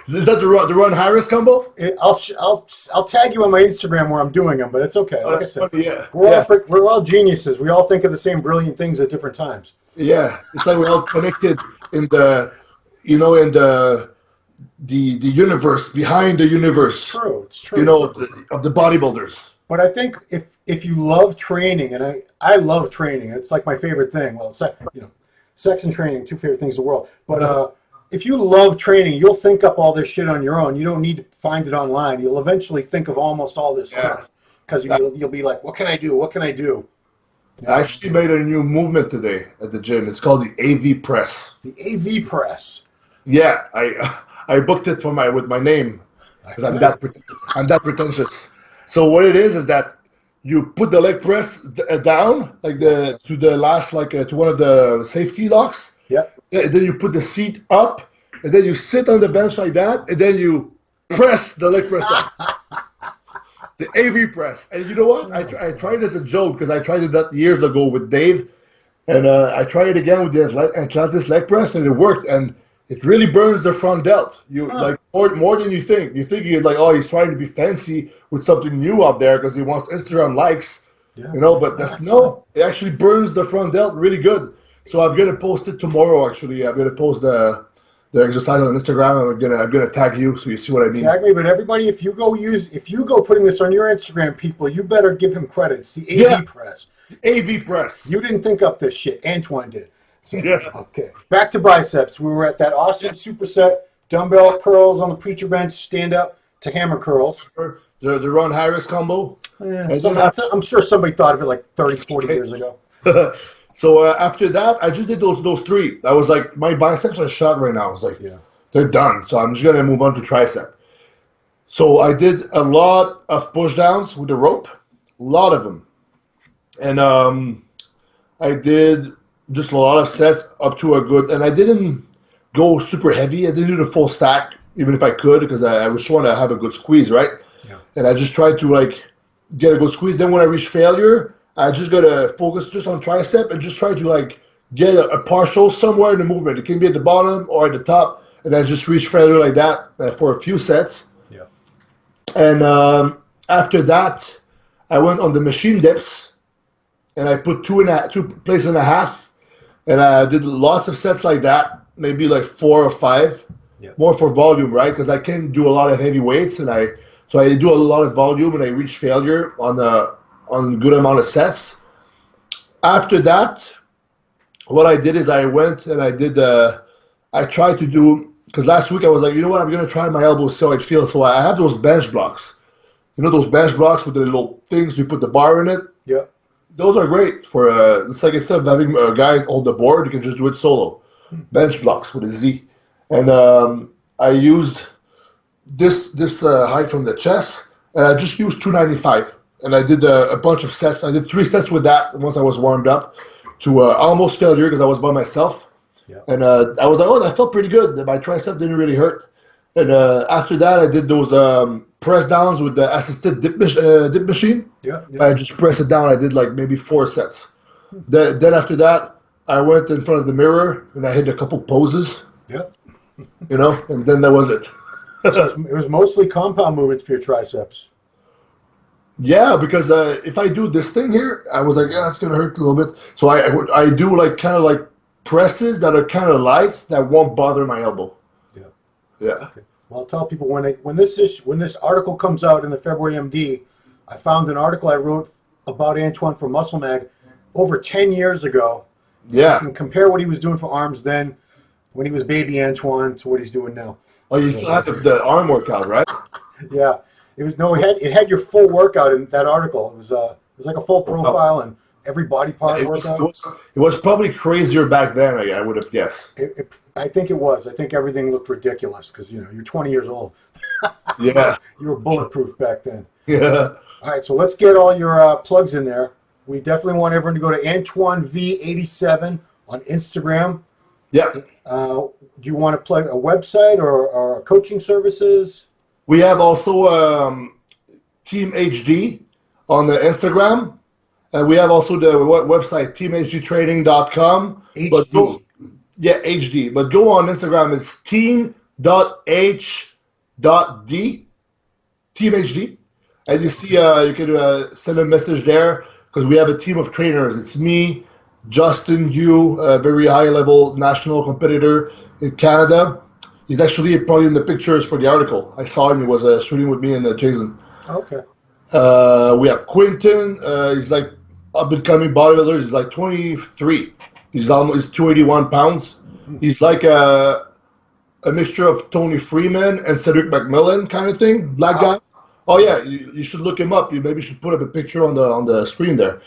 Is that the Ron Harris combo? I'll tag you on my Instagram where I'm doing them, but it's okay. Like that's I said, funny, yeah. We're all geniuses. We all think of the same brilliant things at different times. Yeah, it's like we're all connected in the, in the universe, behind the universe. It's true. Of the bodybuilders. But I think if you love training, and I love training, it's like my favorite thing. Well, sex and training, 2 favorite things in the world. But if you love training, you'll think up all this shit on your own. You don't need to find it online. You'll eventually think of almost all this stuff, because you'll be like, what can I do? What can I do? I actually made a new movement today at the gym. It's called the AV press. The AV press. Yeah, I booked it with my name, because I'm that pretentious. So what it is that you put the leg press down to the last to one of the safety locks. Yeah. And then you put the seat up, and then you sit on the bench like that, and then you press the leg press up. The AV press. And you know what? I tried it as a joke, because I tried it that years ago with Dave, and I tried it again with the Atlantis leg press, and it worked. And it really burns the front delt. Like more than you think. You think you're like, oh, he's trying to be fancy with something new out there because he wants Instagram likes, But it actually burns the front delt really good. So I'm gonna post it tomorrow. Actually, I'm gonna post the exercise on Instagram. And I'm gonna tag you so you see what I mean. Tag me, but everybody, if you go putting this on your Instagram, people, you better give him credit. It's the AV press. The AV press. You didn't think up this shit. Antoine did. So, yeah. Okay. Back to biceps. We were at that awesome superset, dumbbell curls on the preacher bench, stand up to hammer curls. The Ron Harris combo. Yeah, I'm sure somebody thought of it like 30, 40 years ago. So after that, I just did those 3. I was like, my biceps are shot right now. I was like, they're done. So I'm just going to move on to tricep. So I did a lot of push downs with the rope, a lot of them. And I did just a lot of sets up to a good, and I didn't go super heavy. I didn't do the full stack, even if I could, because I was trying to have a good squeeze, right? Yeah. And I just tried to get a good squeeze. Then when I reached failure, I just got to focus just on tricep and just try to get a partial somewhere in the movement. It can be at the bottom or at the top, and I just reached failure like that for a few sets. Yeah. And after that, I went on the machine dips, and I put 2 places and a half, and I did lots of sets like that, maybe 4 or 5, more for volume, right? Because I can't do a lot of heavy weights, and I do a lot of volume, and I reach failure on a good amount of sets. After that, what I did is I went and I tried to do, because last week I was like, you know what, I'm going to try my elbows so it feels. So I have those bench blocks. You know those bench blocks with the little things, you put the bar in it? Yeah. Those are great for, it's like instead of having a guy hold the board, you can just do it solo. Bench blocks with a Z. And I used this height from the chest, and I just used 295. And I did a bunch of sets. I did 3 sets with that once I was warmed up to almost failure because I was by myself. Yeah. And I was like, oh, that felt pretty good. My tricep didn't really hurt. And after that, I did those press downs with the assisted dip machine. Yeah. I just press it down. I did like maybe 4 sets. Then after that, I went in front of the mirror and I hit a couple poses. Yeah. And then that was it. So it was mostly compound movements for your triceps. Yeah, because if I do this thing here, I was like, yeah, it's gonna hurt a little bit. So I do like kind of like presses that are kind of light that won't bother my elbow. Yeah. Yeah. Okay. Well, I'll tell people when this article comes out in the February MD, I found an article I wrote about Antoine for Muscle Mag over 10 years ago. Yeah. You can compare what he was doing for arms then, when he was baby Antoine, to what he's doing now. Oh, you still have the arm workout, right? Yeah. It had your full workout in that article. It was like a full profile and every body part workout. It was probably crazier back then. I would have guessed. I think it was. I think everything looked ridiculous because you're 20 years old. Yeah. You were bulletproof back then. Yeah. All right, so let's get all your plugs in there. We definitely want everyone to go to Antoine V87 on Instagram. Yeah. Do you want to plug a website or coaching services? We have also Team HD on the Instagram. And we have also the website, teamhdtraining.com. HD. Yeah, HD. But go on Instagram. It's team.h.d. Team HD. And you see, you can send a message there because we have a team of trainers. It's me, Justin Yu, a very high-level national competitor in Canada. He's actually probably in the pictures for the article. I saw him. He was shooting with me and Jason. Okay. We have Quentin. He's like up-and-coming bodybuilder. He's like 23. He's 281 pounds. He's like a mixture of Tony Freeman and Cedric McMillan kind of thing. Black guy. Oh yeah, you should look him up. You maybe should put up a picture on the screen there.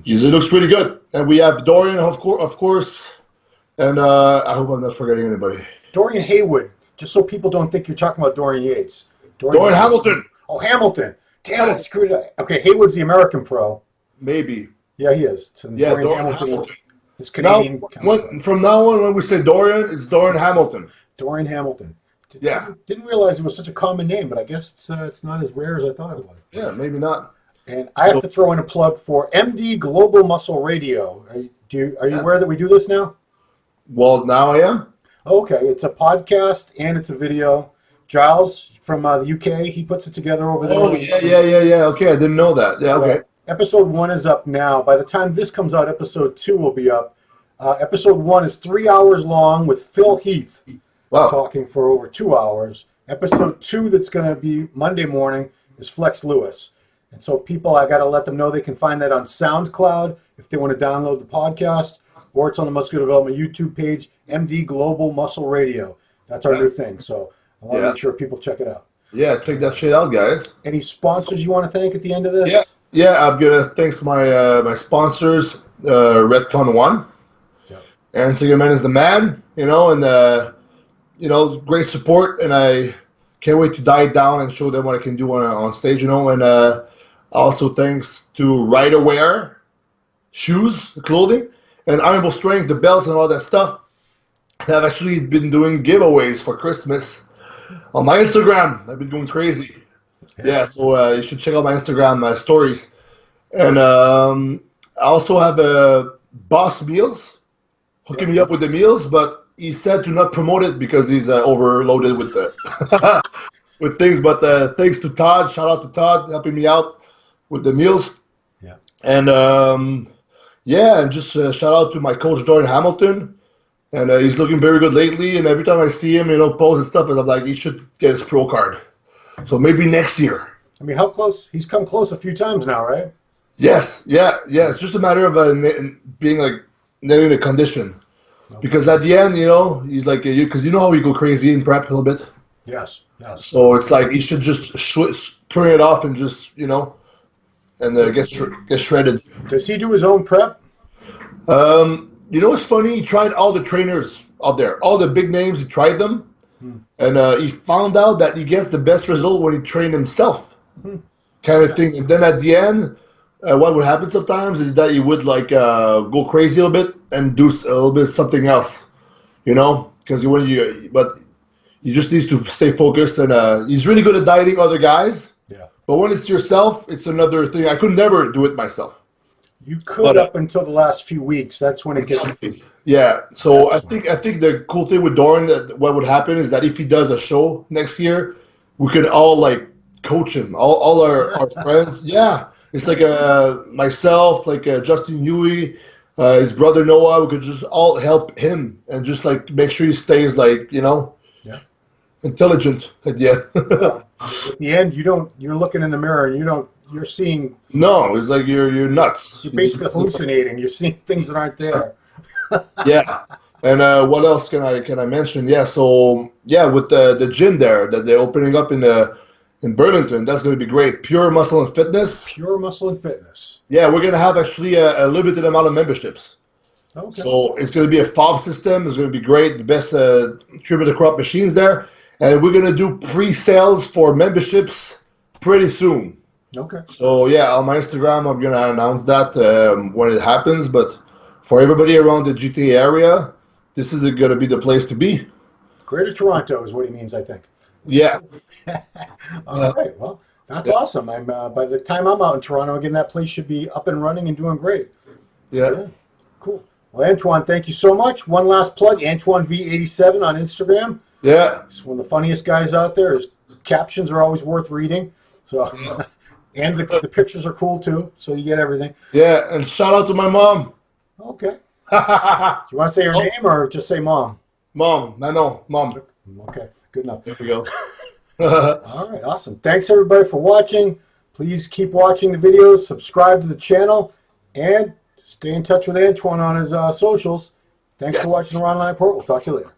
He looks really good. And we have Dorian, of course. And I hope I'm not forgetting anybody. Dorian Haywood, just so people don't think you're talking about Dorian Yates. Dorian Hamilton. Oh, Hamilton. Damn it, I screwed it up. Okay, Haywood's the American pro. Maybe. Yeah, he is. Yeah, Dorian Hamilton. It's Canadian. From now on, when we say Dorian, it's Dorian Hamilton. Dorian Hamilton. Yeah. Didn't realize it was such a common name, but I guess it's not as rare as I thought it was. Yeah, maybe not. And I have to throw in a plug for MD Global Muscle Radio. Are you aware that we do this now? Well, now I am. Okay, it's a podcast and it's a video. Giles from the UK, he puts it together over there. Oh, yeah. Okay, I didn't know that. Yeah, okay. Episode 1 is up now. By the time this comes out, episode 2 will be up. Episode 1 is 3 hours long with Phil Heath talking for over 2 hours. Episode 2 that's going to be Monday morning is Flex Lewis. And so people, I got to let them know they can find that on SoundCloud if they want to download the podcast, or it's on the Muscular Development YouTube page, MD Global Muscle Radio. That's our new thing. So I want to make sure people check it out. Yeah, check that shit out, guys. Any sponsors you want to thank at the end of this? Yeah. I'm gonna thanks my sponsors, Redcon One, Aaron Sigerman is the man, and great support, and I can't wait to dive down and show them what I can do on stage, and also thanks to Right Aware shoes, the clothing, and Honorable Strength, the belts and all that stuff. I've actually been doing giveaways for Christmas on my Instagram. I've been going crazy. Yeah, so you should check out my Instagram stories. And I also have Boss Meals hooking me up with the meals, but he said to not promote it because he's overloaded with with things. But thanks to Todd. Shout out to Todd helping me out with the meals. Yeah. And and just shout out to my coach, Dorian Hamilton. And he's looking very good lately. And every time I see him, post and stuff, I'm like, he should get his pro card. So maybe next year. I mean, how close? He's come close a few times now, right? Yes, yeah. It's just a matter of being like nailing the condition. Okay. Because at the end, he's like, because you know how we go crazy in prep a little bit. Yes. So it's like he should just turn it off and just and get shredded. Does he do his own prep? What's funny? He tried all the trainers out there, all the big names. He tried them. And he found out that he gets the best result when he trained himself, kind of thing. And then at the end, what would happen sometimes is that he would go crazy a little bit and do a little bit of something else, because but You just need to stay focused, and he's really good at dieting other guys. Yeah. But when it's yourself, it's another thing. I could never do it myself. You could up until the last few weeks. That's when it gets. Yeah. So I think the cool thing with Doran, that what would happen is that if he does a show next year, we could all like coach him. All our friends. Yeah. It's like myself, like Justin Huey, his brother Noah. We could just all help him and just like make sure he stays like intelligent at the end. At the end, you're looking in the mirror and you're seeing. No, it's like you're nuts. You're basically hallucinating. You're seeing things that aren't there. Yeah. And what else can I mention? Yeah. So with the gym there that they're opening up in Burlington, that's going to be great. Pure Muscle and Fitness. Pure Muscle and Fitness. Yeah, we're going to have actually a limited amount of memberships. Okay. So it's going to be a fob system. It's going to be great. The best trim of the crop machines there. And we're going to do pre-sales for memberships pretty soon. Okay. So, on my Instagram, I'm going to announce that when it happens. But for everybody around the GTA area, this is going to be the place to be. Greater Toronto is what he means, I think. Yeah. All right. Well, that's awesome. I'm by the time I'm out in Toronto again, that place should be up and running and doing great. Yeah. Cool. Well, Antoine, thank you so much. One last plug, Antoine V87 on Instagram. Yeah. He's one of the funniest guys out there. His captions are always worth reading. So, and the pictures are cool too. So you get everything. Yeah, and shout out to my mom. Okay. Do you want to say her name or just say mom? Mom. I know. Mom. Okay. Good enough. There we go. All right. Awesome. Thanks everybody for watching. Please keep watching the videos. Subscribe to the channel and stay in touch with Antoine on his socials. Thanks for watching the Ronline Report. We'll talk to you later.